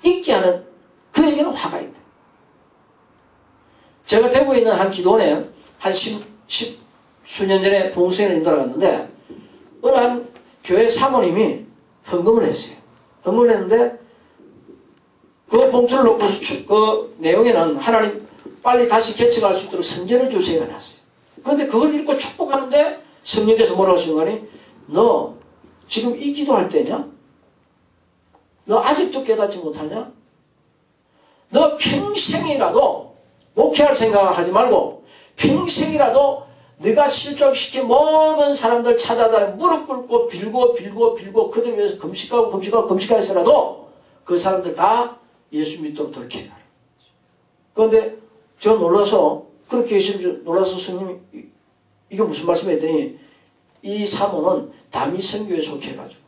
있게 하는 그에게는 화가 있다. 제가 대구에 있는 한 기도원에 한 수년 전에 부흥수행을 인도하러 갔는데 어느 한 교회 사모님이 헌금을 했어요. 헌금을 했는데 그 봉투를 놓고 그 내용에는 하나님 빨리 다시 개척할 수 있도록 선전을 주세요가 났어요. 그런데 그걸 읽고 축복하는데 성령께서 뭐라고 하시는 거니? 너 지금 이 기도할 때냐? 너 아직도 깨닫지 못하냐? 너 평생이라도 목회할 생각을 하지 말고 평생이라도 네가 실족시킨 모든 사람들 찾아다니 무릎 꿇고 빌고 그들 위해서 금식하고 해서라도 그 사람들 다 예수 믿도록 돌이켜라. 그런데 저 놀라서 그렇게 계신 줄 놀라서 스님이 이게 무슨 말씀을 했더니 이 사모는 다미선교에 속해가지고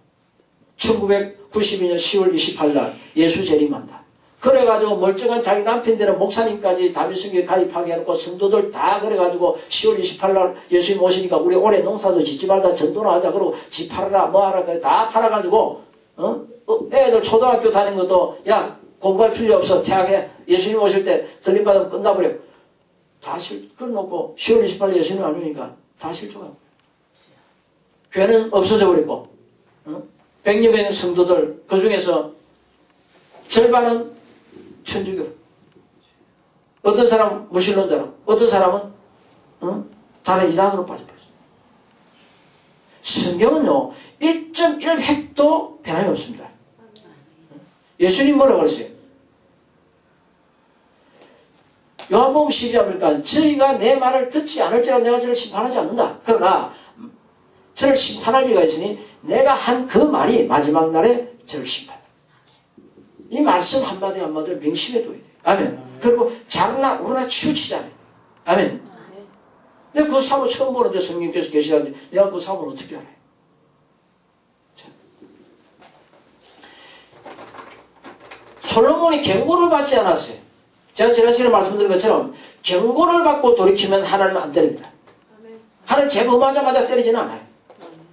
1992년 10월 28일 예수 재림한다. 그래가지고 멀쩡한 자기 남편 되는 목사님까지 다미선교에 가입하게 해놓고 성도들 다 그래가지고 10월 28일 예수님 오시니까 우리 올해 농사도 짓지 말자 전도나 하자 그러고 집 팔아라 뭐하라 다 팔아가지고 애들 초등학교 다니는 것도 야 공부할 필요 없어 대학에 예수님 오실 때 들림받으면 끝나버려. 다 그래놓고 10월 28일 예수님 안 오니까 다 실종하고 교회는 없어져 버리고 100여 명의 성도들 그 중에서 절반은 천주교, 어떤 사람은 무신론자로, 어떤 사람은 다른 이단으로 빠져버렸어요. 성경은요 1.1획도 변함이 없습니다. 예수님 뭐라고 그랬어요? 요한복음 12절이니까 저희가 내 말을 듣지 않을지라도 내가 저를 심판하지 않는다. 그러나 저를 심판할 리가 있으니 내가 한 그 말이 마지막 날에 저를 심판한다. 이 말씀 한마디 한마디를 명심해 둬야 돼. 아멘. 그리고 자르나 오르나 치우치지 않아야 돼. 아멘. 내가 그 사모 처음 보는데 성령께서 계시라는데 내가 그 사모를 어떻게 알아요? 자. 솔로몬이 경고를 받지 않았어요. 제가 지난 시간에 말씀드린 것처럼 경고를 받고 돌이키면 하나님은 안 때립니다. 하나님 제보하자마자 때리지는 않아요.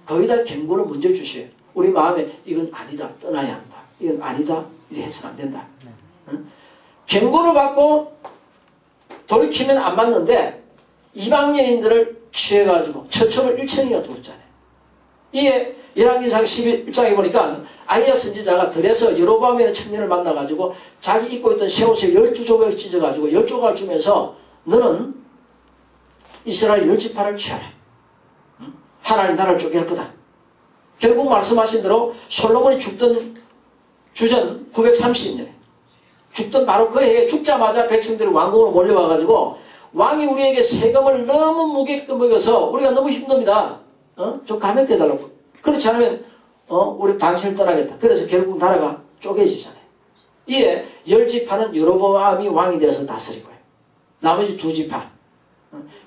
거기다 경고를 먼저 주셔요. 우리 마음에 이건 아니다. 떠나야 한다. 이건 아니다. 이래 해서는 안 된다. 응? 경고를 받고 돌이키면 안 맞는데 이방 여인들을 취해가지고 처첩을 1천이나 두었잖아요. 이에 열왕기상 11장에 보니까 아이야 선지자가 들에서 여로보암이라는 청년을 만나가지고 자기 입고 있던 새 옷을 12조각을 찢어가지고 10조각을 주면서 너는 이스라엘 10지파를 취하라. 하나님 나라를 쪼갤 거다. 결국 말씀하신 대로 솔로몬이 죽던 주전 930년에 죽던 바로 그 해에 죽자마자 백성들이 왕궁으로 몰려와가지고 왕이 우리에게 세금을 너무 무겁게 먹여서 우리가 너무 힘듭니다. 좀 감액해 달라고. 그렇지 않으면 우리 당신을 떠나겠다. 그래서 결국 나라가 쪼개지잖아요. 이에 10지파는 여로보암이 왕이 되어서 다스리고요. 나머지 2지파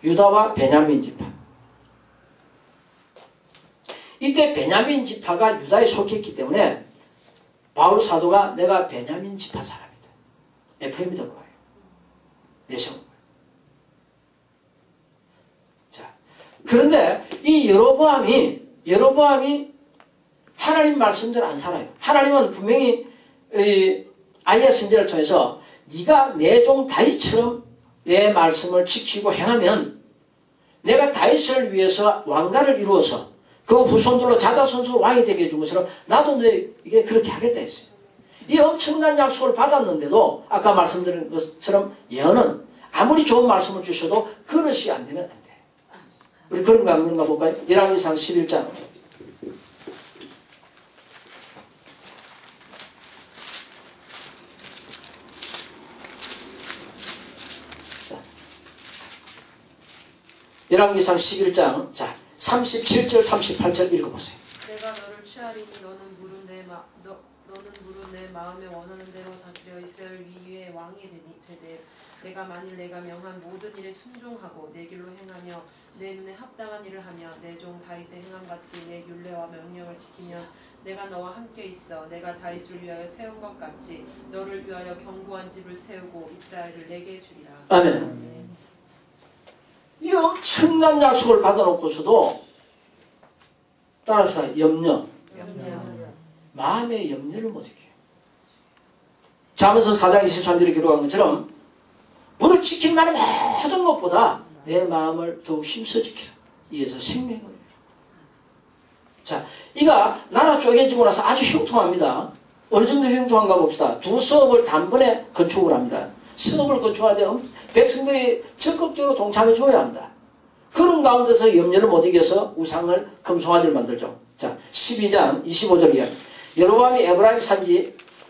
유다와 베냐민 지파. 이때 베냐민 지파가 유다에 속했기 때문에 바울 사도가 내가 베냐민 지파 사람이다. 에프레임이다 그 말이에요. 내세운 거예요. 자, 그런데 이 여로보암이 하나님 말씀대로 안 살아요. 하나님은 분명히 아이야 선지자를 통해서 네가 내 종 다윗처럼 내 말씀을 지키고 행하면 내가 다윗을 위해서 왕가를 이루어서 그 후손들로 자자손손 왕이 되게 해준 것처럼 나도 너에게 그렇게 하겠다 했어요. 이 엄청난 약속을 받았는데도 아까 말씀드린 것처럼 예언은 아무리 좋은 말씀을 주셔도 그릇이 안 되면 안 돼. 우리 그런 거 없는가 볼까요? 열왕기상 11장. 열왕기상 11장 자 37절 38절 읽어보세요. 내가 너를 취하리니 너는 물은 내 마음에 원하는 대로 다스려 이스라엘 위에 왕이 되되 내가 만일 내가 명한 모든 일에 순종하고 내 길로 행하며 내 눈에 합당한 일을 하며 내 종 다윗의 행함같이 내 율례와 명령을 지키면 내가 너와 함께 있어 내가 다윗을 위하여 세운 것 같이 너를 위하여 견고한 집을 세우고 이스라엘을 내게 주리라. 아멘. 이 엄청난 약속을 받아놓고서도 따라합시다. 염려. 마음의 염려를 못 이겨요. 잠언서 4장 23절에 기록한 것처럼 무릇 지킬 만한 모든 것보다 내 마음을 더욱 힘써 지키라. 이에서 생명을 이루라. 자, 이가 나라 쪼개지고 나서 아주 형통합니다. 어느 정도 형통한가 봅시다. 두 성읍을 단번에 건축을 합니다. 성읍을 건축할 때 백성들이 적극적으로 동참해 줘야 합니다. 그런 가운데서 염려를 못 이겨서 우상을 금송아지를 만들죠. 자, 12장 25절 이하입니다. 여로보암이 에브라임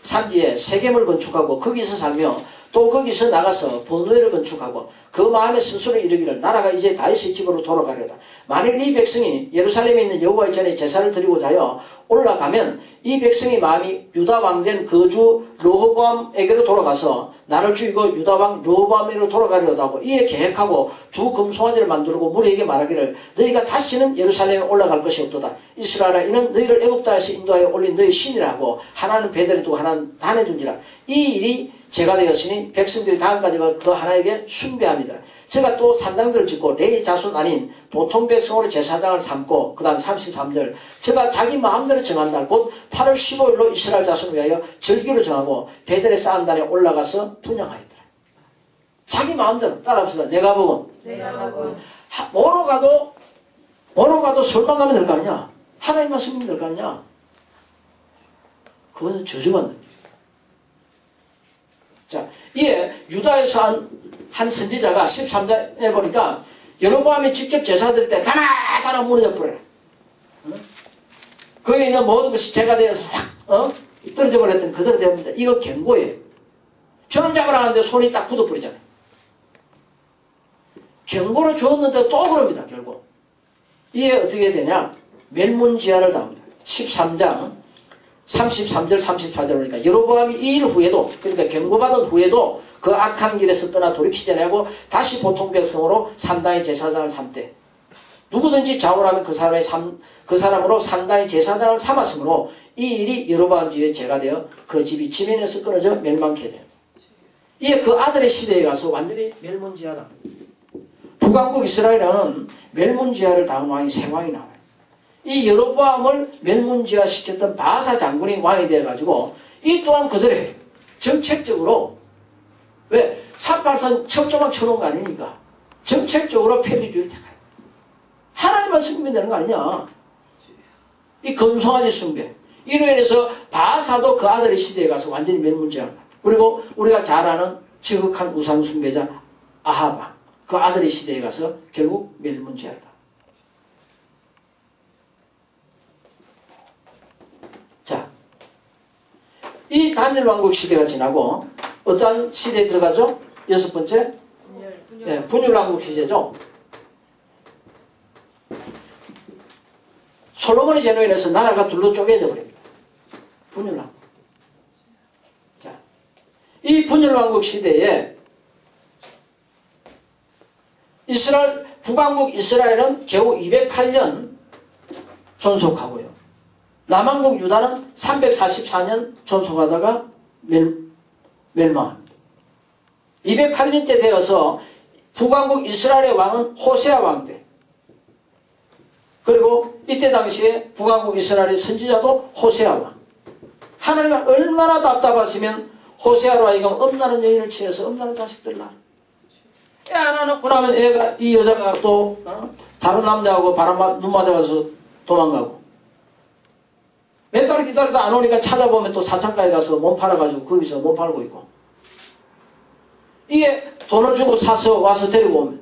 산지에 세겜을 건축하고 거기서 살며 또 거기서 나가서 번누엘을 건축하고 그 마음에 스스로 이르기를 나라가 이제 다윗의 집으로 돌아가려다. 만일 이 백성이 예루살렘에 있는 여호와의 전에 제사를 드리고자 하여 올라가면 이 백성의 마음이 유다 왕된 거주 르호보암에게로 돌아가서 나를 죽이고 유다 왕 르호보암에게로 돌아가려다 하고 이에 계획하고 두 금송아지를 만들고 무리에게 말하기를 너희가 다시는 예루살렘에 올라갈 것이 없도다. 이스라엘아 이는 너희를 애굽 땅에서 인도하여 올린 너희 신이라 하고 하나는 베델에 두고 하나는 단에 둔지라. 이 일이 제가 되었으니 백성들이 다음까지가 그 하나에게 숭배합니다. 제가 또 산당들을 짓고 레위 자손 아닌 보통 백성으로 제사장을 삼고 그 다음 33절 제가 자기 마음대로 정한 날 곧 8월 15일로 이스라엘 자손을 위하여 절기를 정하고 베델의 쌓은 단에 올라가서 분향하였더라. 자기 마음대로 따라합시다. 내가 보건 뭐로 가도 설만 가면 될 거 아니냐. 하나님만 섬기면 될 거 아니냐. 그것은 저주받는 일이에요. 자, 이에 유다에서 한 선지자가 13장에 보니까 여로보암이 직접 제사 드릴 때 다나 무너져 버려요. 거기에 있는 모든 것이 제가 되어서 확 떨어져 버렸더니 그대로 됩니다. 이거 경고예요. 저놈 잡으라 하는데 손이 딱 굳어버리잖아요. 경고를 주었는데 또 그럽니다. 결국 이에 어떻게 되냐. 멸문지하를 당합니다. 13장 33절 34절 보니까 여로보암이 이 일 후에도 그러니까 경고받은 후에도 그 악한 길에서 떠나 돌이키지 않고 다시 보통 백성으로 산당의 제사장을 삼되 누구든지 자원하면 그 사람으로 산당의 제사장을 삼았으므로 이 일이 여로보암 집에 죄가 되어 그 집이 지면에서 끊어져 멸망케 됩니다. 이에 그 아들의 시대에 가서 완전히 멸문지하다. 북왕국 이스라엘은 멸문지하를 당한 왕이 세 왕이 나와요. 이 여로보암을 멸문지화시켰던 바사 장군이 왕이 되어가지고 이 또한 그들의 정책적으로 왜 383 철조망 쳐놓은 거 아니니까 정책적으로 편리주의를 택하요. 하나님만 섬기면 되는 거 아니냐. 이 금송아지 숭배 이로 인해서 바사도 그 아들의 시대에 가서 완전히 멸문지화한다. 그리고 우리가 잘 아는 지극한 우상 숭배자 아하방 그 아들의 시대에 가서 결국 멸문지화한다. 자, 이 단일 왕국 시대가 지나고 어떠한 시대에 들어가죠? 여섯 번째 분열 왕국 시대죠. 솔로몬의 제노에 인해서 나라가 둘로 쪼개져 버립니다. 분열 왕국. 자, 이 분열 왕국 시대에 이스라엘 북왕국 이스라엘은 겨우 208년 존속하고요. 남왕국 유다는 344년 존속하다가 멸망합니다. 208년째 되어서 북왕국 이스라엘의 왕은 호세아 왕 때. 그리고 이때 당시에 북왕국 이스라엘의 선지자도 호세아 왕. 하나님이 얼마나 답답하시면 호세아로 하여금 엄나는 여인을 취해서 엄나는 자식들 낳아. 애 하나 낳고 나면 애가 이 여자가 또 다른 남자하고 눈 맞아가서 도망가고. 몇 달 기다려도 안 오니까 찾아보면 또 사창가에 가서 몸 팔아가지고 거기서 몸 팔고 있고. 이게 돈을 주고 사서 와서 데리고 오면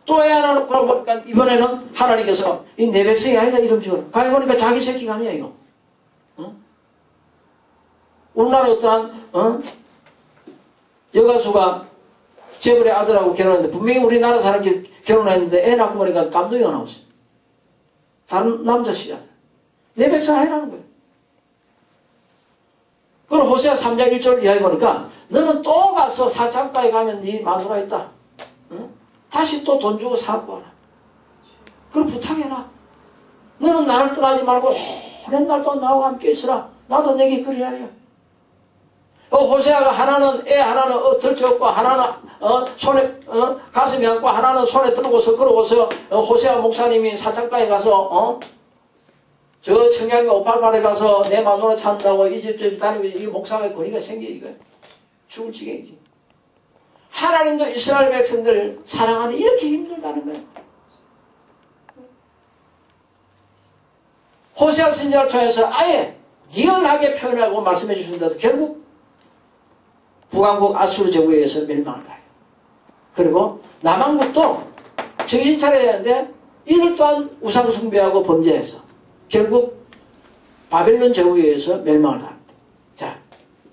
또 애 하나 놓고 보니까 이번에는 하나님께서 이 내 백성이 아니다 이름 지어라. 가만히 보니까 자기 새끼가 아니야 이거. 우리나라 어떠한 여가수가 재벌의 아들하고 결혼했는데 분명히 우리나라 사람끼리 결혼했는데 애 낳고 보니까 감동이가 나왔어요. 다른 남자 씨야. 내 백성 해라는 거예요. 그럼 호세아 3장 1절 이하에 보니까 너는 또 가서 사창가에 가면 네 마누라 있다. 응? 다시 또 돈 주고 사갖고 와라. 그럼 부탁해라. 너는 나를 떠나지 말고 오랜 날 동안 나하고 함께 있으라. 나도 내게 그리하리라. 호세아가 하나는 애 하나는 들쳐업고 하나는 손에 가슴에 안고 하나는 손에 들고서 걸어오서 호세아 목사님이 사창가에 가서 저 청량리 588에 가서 내 마누라 찾는다고 이 집 저 집 다니고 이 목사가 권위가 생겨 이거야. 죽을 지경이지. 하나님도 이스라엘 백성들 사랑하는데 이렇게 힘들다는 거야. 호세아 선지자를 통해서 아예 리얼하게 표현하고 말씀해 주신다도 결국 북왕국 아수르 제국에 의해서 멸망을 당해요. 그리고 남왕국도 정신 차려야 하는데 이들 또한 우상 숭배하고 범죄해서 결국 바벨론 제국에 의해서 멸망을 당합니다. 자,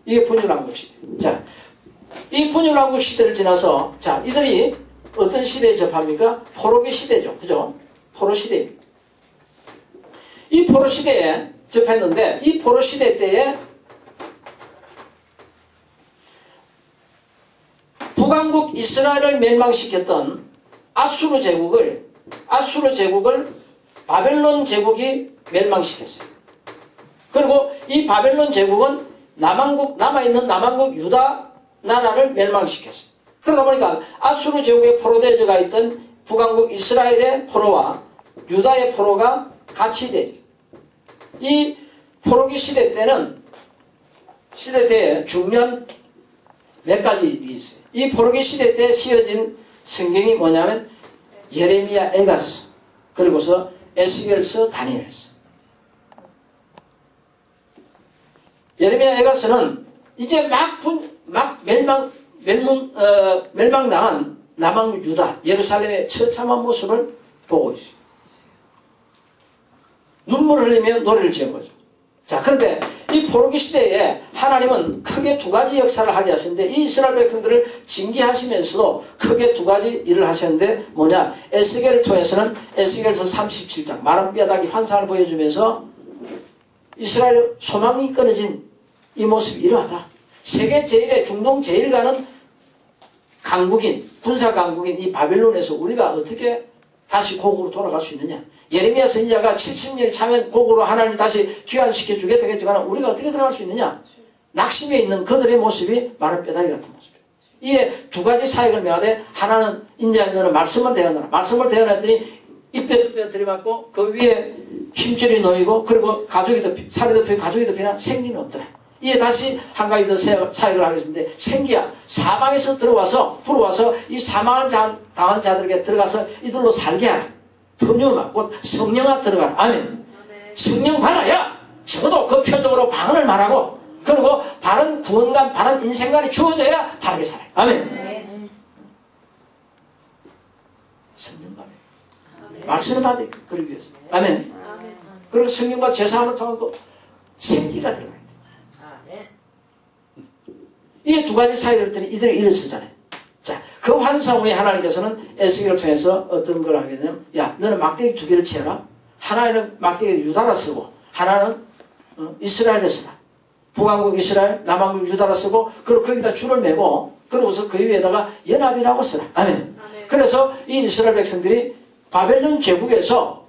이게 분열왕국 시대. 자, 이 분열왕국 시대를 지나서 자, 이들이 어떤 시대에 접합니까? 포로기 시대죠. 그죠? 포로 시대입니다. 이 포로 시대에 접했는데 이 포로 시대 때에 북왕국 이스라엘을 멸망시켰던 아수르 제국을 바벨론 제국이 멸망시켰어요. 그리고 이 바벨론 제국은 남아있는 남왕국 유다 나라를 멸망시켰어요. 그러다 보니까 아수르 제국에 포로되어가 있던 북왕국 이스라엘의 포로와 유다의 포로가 같이 되죠. 이 포로기 시대 때는 중요한 몇 가지 있어요. 이 포로기 시대 때 씌어진 성경이 뭐냐면 예레미야, 에가서, 그리고서 에스겔서, 다니엘서. 예레미야, 에가서는 이제 멸망당한 남왕국 유다, 예루살렘의 처참한 모습을 보고 있어요. 눈물을 흘리며 노래를 지은 거죠. 자, 그런데 이 포로기 시대에 하나님은 크게 두 가지 역사를 하게 하셨는데 이 이스라엘 백성들을 징계하시면서도 크게 두 가지 일을 하셨는데 뭐냐? 에스겔을 통해서는 에스겔서 37장 마른 뼈다귀 환상을 보여주면서 이스라엘 소망이 끊어진 이 모습이 이러하다. 세계 제일의 중동 제일 가는 강국인, 군사 강국인 이 바벨론에서 우리가 어떻게 다시 고국으로 돌아갈 수 있느냐? 예레미야 선지자가 70년이 차면 고국으로 하나님이 다시 귀환시켜 주겠다겠지만 우리가 어떻게 들어갈 수 있느냐? 낙심해 있는 그들의 모습이 마른 뼈다귀 같은 모습이에요. 이에 두 가지 사역을 명하되 하나는 인자한 너는 말씀을 대언하라. 말씀을 대언했더니 입에 뼈 들이맞고 그 위에 힘줄이 놓이고 그리고 살이 덮이고 가죽이 덮이나 생기는 없더라. 이에 다시 한 가지 더 사역을 하겠는데 생기야 사방에서 들어와서 이 사망을 당한 자들에게 들어가서 이들로 살게 하라. 푸뉴마 곧 성령아 들어가라. 아멘. 성령 받아야 적어도 그 표적으로 방언을 말하고 그리고 바른 구원관 바른 인생관이 주어져야 바르게 살아요. 아멘. 성령 받아요. 말씀을 받아요. 그러기 위해서. 아멘. 그리고 성령과 제사함을 통하고 생기가 들어가야 돼요. 이게 두 가지 사역을 했더니 이들이 일어서잖아요. 자, 그 환상 후에 하나님께서는 에스겔을 통해서 어떤 걸 하게 되냐면 야, 너는 막대기 두 개를 치어라. 하나는 막대기 유다라 쓰고 하나는 이스라엘에 쓰라. 북왕국 이스라엘, 남왕국 유다라 쓰고 그리고 거기다 줄을 매고 그러고서 그 위에다가 연합이라고 쓰라. 아멘. 그래서 이 이스라엘 백성들이 바벨론 제국에서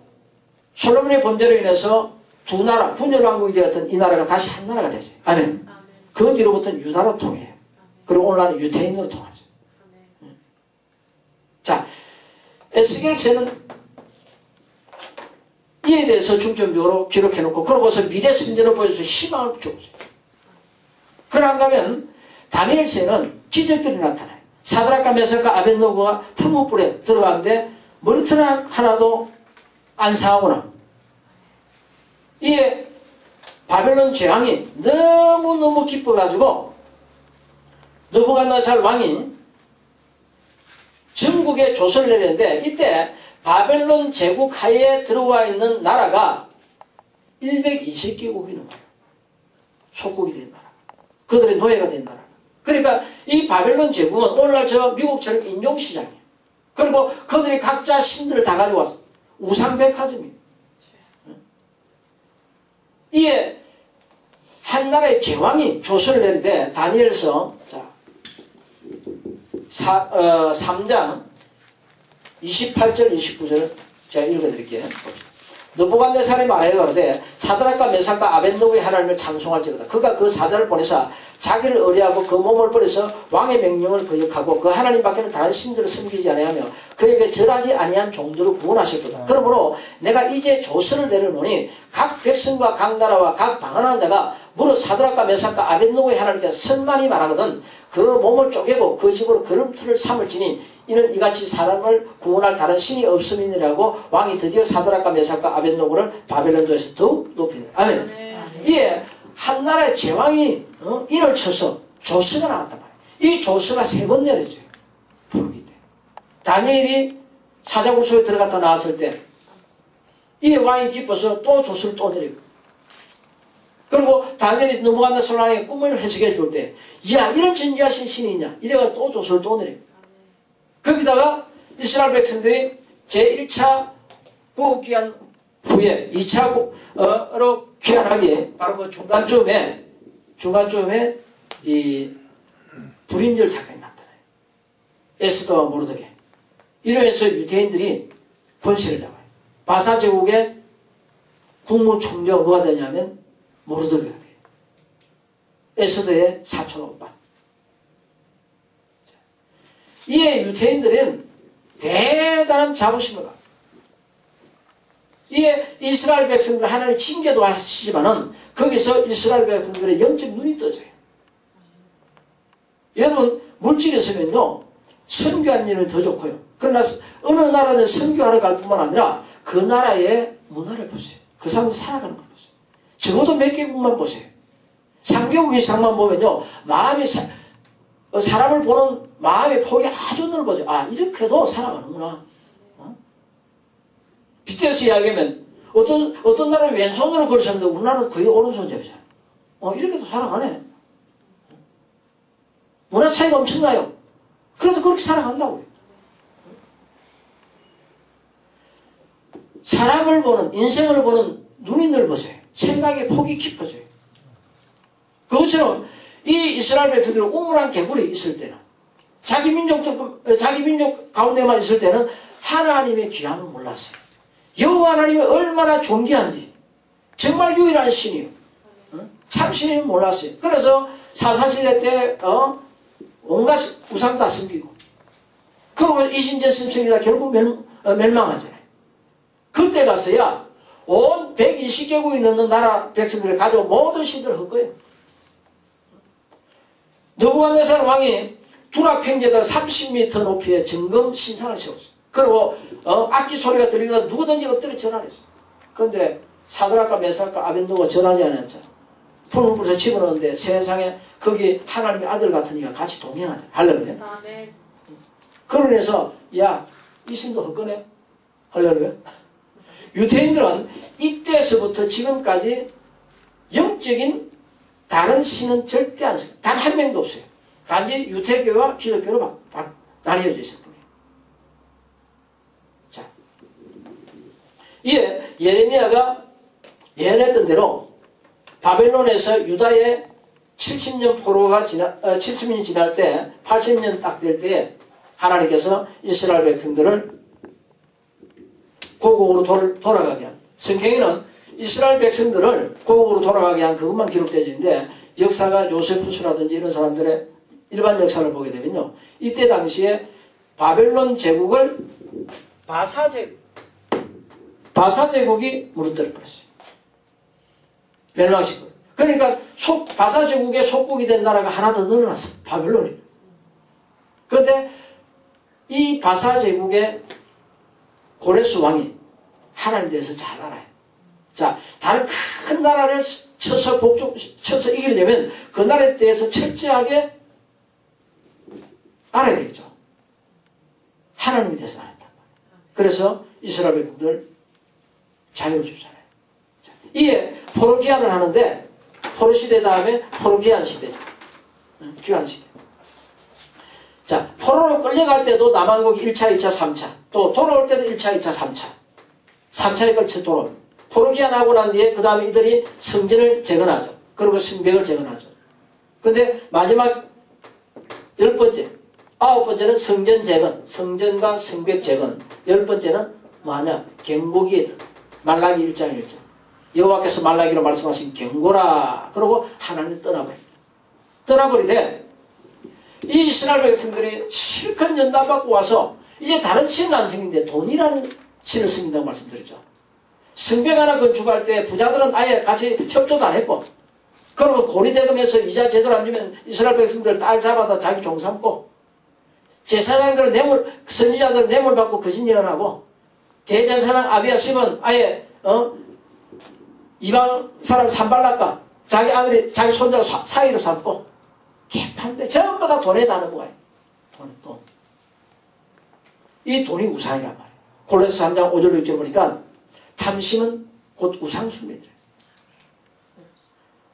솔로몬의 범죄로 인해서 두 나라, 분열왕국이 되었던 이 나라가 다시 한 나라가 되죠. 아멘. 그 뒤로부터는 유다로 통해요. 그리고 오늘날은 유태인으로 통하죠. 자, 에스겔서는 이에 대해서 중점적으로 기록해놓고 그러고서 미래 승전을 보여줘서 희망을 주어줘요. 그런가 하면 다니엘서에는 기적들이 나타나요. 사드락과 메삭과 아벳노고가 풀무불에 들어가는데 머리털 하나도 안 상하구나. 이에 바벨론 제왕이 너무너무 기뻐가지고 느부갓네살 왕이 전국에 조서를 내렸는데 이때 바벨론 제국 하에 들어와 있는 나라가 120개국이 넘어요. 속국이 된 나라. 그들의 노예가 된 나라. 그러니까 이 바벨론 제국은 오늘날 저 미국처럼 인종시장이에요. 그리고 그들이 각자 신들을 다 가져왔어. 우상백화점이에요. 이에 한 나라의 제왕이 조서를 내리되 다니엘서 3장 28절 29절 제가 읽어드릴게요. 느부갓네살이 말하여 가로되 사드락과 메삭과 아벳느고의 하나님을 찬송할지로다. 그가 그 사자를 보내사 자기를 의뢰하고 그 몸을 버려서 왕의 명령을 거역하고 그 하나님 밖에는 다른 신들을 섬기지 아니하며 그에게 절하지 아니한 종들을 구원하셨도다. 그러므로 내가 이제 조서를 내려놓으니 각 백성과 각 나라와 각 방언하는 자가 무릇 사드락과 메삭과 아벳느고의 하나님께 선만이 말하거든 그 몸을 쪼개고 그 집으로 걸음틀을 삼을지니 이는 이같이 사람을 구원할 다른 신이 없음이니라고 왕이 드디어 사드락과 메삭과 아벳느고를 바벨론도에서 더욱 높이네. 아멘. 이에 한 나라의 제왕이 인을 쳐서 조서가 나왔단 말이에요. 이 조서가 3번 내려져요. 부르기 때. 다니엘이 사자굴 속에 들어갔다 나왔을 때 이 왕이 기뻐서 또 조서를 또 내리고 그리고 다니엘이 느부갓네살 왕에게 꿈을 해석해 줄 때 야 이런 진지하신 신이 있냐 이래가 또 조서를 또 내리고 거기다가 이스라엘 백성들이 제1차 구원귀환 후에 2차로 귀환하기에 바로 그 중간쯤에 이 불임절 사건이 나타나요. 에스더와 모르드게. 이러면서 유대인들이 권세를 잡아요. 바사 제국의 국무총리가 누가 되냐면 모르드게가 돼요. 에스더의 사촌 오빠. 이에 유대인들은 대단한 자부심을 갖고 이에 이스라엘 백성들 하나님 징계도 하시지만은 거기서 이스라엘 백성들의 영적 눈이 떠져요. 여러분 물질에서는요 선교하는 일은 더 좋고요. 그러나 어느 나라는 선교하러 갈 뿐만 아니라 그 나라의 문화를 보세요. 그 사람들 살아가는 걸 보세요. 적어도 몇 개국만 보세요. 3개국 이상만 보면요 마음이 사람을 보는 마음의 폭이 아주 넓어져. 아 이렇게도 살아가는구나. 빗대서 이야기하면 어떤 나라는 왼손으로 걸으셨는데 우리나라는 거의 오른손잡이잖아. 이렇게도 살아가네. 문화 차이가 엄청나요. 그래도 그렇게 살아간다고요. 사람을 보는 인생을 보는 눈이 넓어져요. 생각의 폭이 깊어져요. 그것처럼 이 이스라엘 백성들은 우물한 개구리 있을 때는 자기 민족 가운데만 있을 때는 하나님의 귀함을 몰랐어요. 여호와 하나님이 얼마나 존귀한지 정말 유일한 신이요. 참신임을 몰랐어요. 그래서 사사시대 때 온갖 우상 다 섬기고 그리고 이신제 심성이다 결국 멸망하잖아요. 그때 가서야 온 120개국이 넘는 나라 백성들을 가지고 모든 신들을 헛거예요. 느부갓네살 왕이 두락팽제들 30m 높이의 정금 신상을 세웠어요. 그리고 악기 소리가 들리다 누구든지 엎드려 절하랬어. 그런데 사드락과 메삭과 아벳느고가 절하지 않았잖아. 푸른 불에서 집어넣는데 세상에 거기 하나님의 아들 같은 이가 같이 동행하잖아. 할렐루야. 아멘. 그러면서 야 이 신도 헛거네. 할렐루야. 유대인들은 이때서부터 지금까지 영적인 다른 신은 절대 안 써요. 단 한 명도 없어요. 단지 유대교와 기독교로 나뉘어져 있을 뿐이에요. 자, 이에 예레미야가 예언했던 대로 바벨론에서 유다의 70년 포로가 70년이 지날 때 80년 딱 될 때에 하나님께서 이스라엘 백성들을 고국으로 돌아가게 합니다. 성경에는 이스라엘 백성들을 고국으로 돌아가게 한 그것만 기록되어 있는데 역사가 요세푸스라든지 이런 사람들의 일반 역사를 보게 되면요. 이때 당시에 바벨론 제국을 바사 제국이 무너뜨려 버렸어요. 멸망시켰어요. 그러니까 바사 제국의 속국이 된 나라가 하나 더 늘어났어요. 바벨론이. 그런데 이 바사 제국의 고레스 왕이 하나님에 대해서 잘 알아요. 자, 다른 큰 나라를 쳐서 이기려면 그 나라에 대해서 철저하게 알아야 되겠죠. 하나님에 대해서 알았단 말이에요. 그래서 이스라엘 백성들 자유를 주잖아요. 자, 이에 포로기한을 하는데 포로 시대 다음에 포로기한 시대죠. 귀한 시대. 자, 포로로 끌려갈 때도 남한국이 1차, 2차, 3차. 또 돌아올 때도 1차, 2차, 3차. 3차에 걸쳐 돌아올. 포로 귀환하고 난 뒤에 그 다음에 이들이 성전을 재건하죠. 그리고 성벽을 재건하죠. 근데 마지막 10번째, 9번째는 성전 재건, 성전과 성벽 재건. 10번째는 뭐하냐? 경고기에 말라기 1장 1절. 여호와께서 말라기로 말씀하신 경고라. 그러고 하나님 떠나버리되 이 이스라엘 백성들이 실컷 연단받고 와서 이제 다른 신은 안 생긴데 돈이라는 신을 섬긴다고 말씀드렸죠. 성벽 하나 건축할 때 부자들은 아예 같이 협조도 안 했고, 그리고 고리대금에서 이자 제대로 안 주면 이스라엘 백성들 딸 잡아다 자기 종 삼고, 제사장들은 선지자들은 뇌물 받고 거짓 예언하고, 대제사장 아비아십은 아예 이방 사람 산발락과 자기 아들이 자기 손자가 사이로 삼고 개판데 전부 다 돈에 다는 거예요. 돈. 이 돈이 우상이란 말이에요. 골로새 3장 5절 6절 보니까 탐심은 곧 우상숭배들.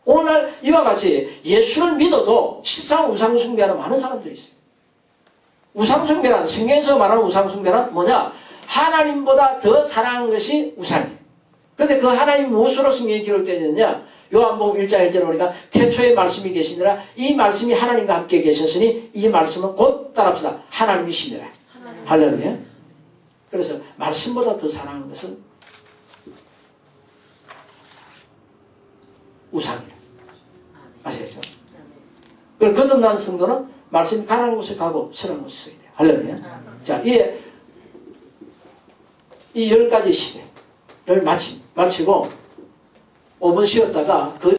오늘날 이와 같이 예수를 믿어도 실상 우상숭배하는 많은 사람들이 있어요. 우상숭배란, 성경에서 말하는 우상숭배란 뭐냐? 하나님보다 더 사랑하는 것이 우상이에요. 그런데 그 하나님이 무엇으로 성경에 기록되어 있느냐? 요한복음 1장 1절에 보니까 태초에 말씀이 계시니라 이 말씀이 하나님과 함께 계셨으니 이 말씀은 곧 따라합시다. 하나님이시니라. 할렐루야. 그래서 말씀보다 더 사랑하는 것은 우상이라. 아시겠죠? 그걸 거듭난 성도는 말씀이 가라는 곳에 가고 서라는 곳에 서야 돼요. 할렐루야. 자, 이 10가지 시대를 마치고 5분 쉬었다가 그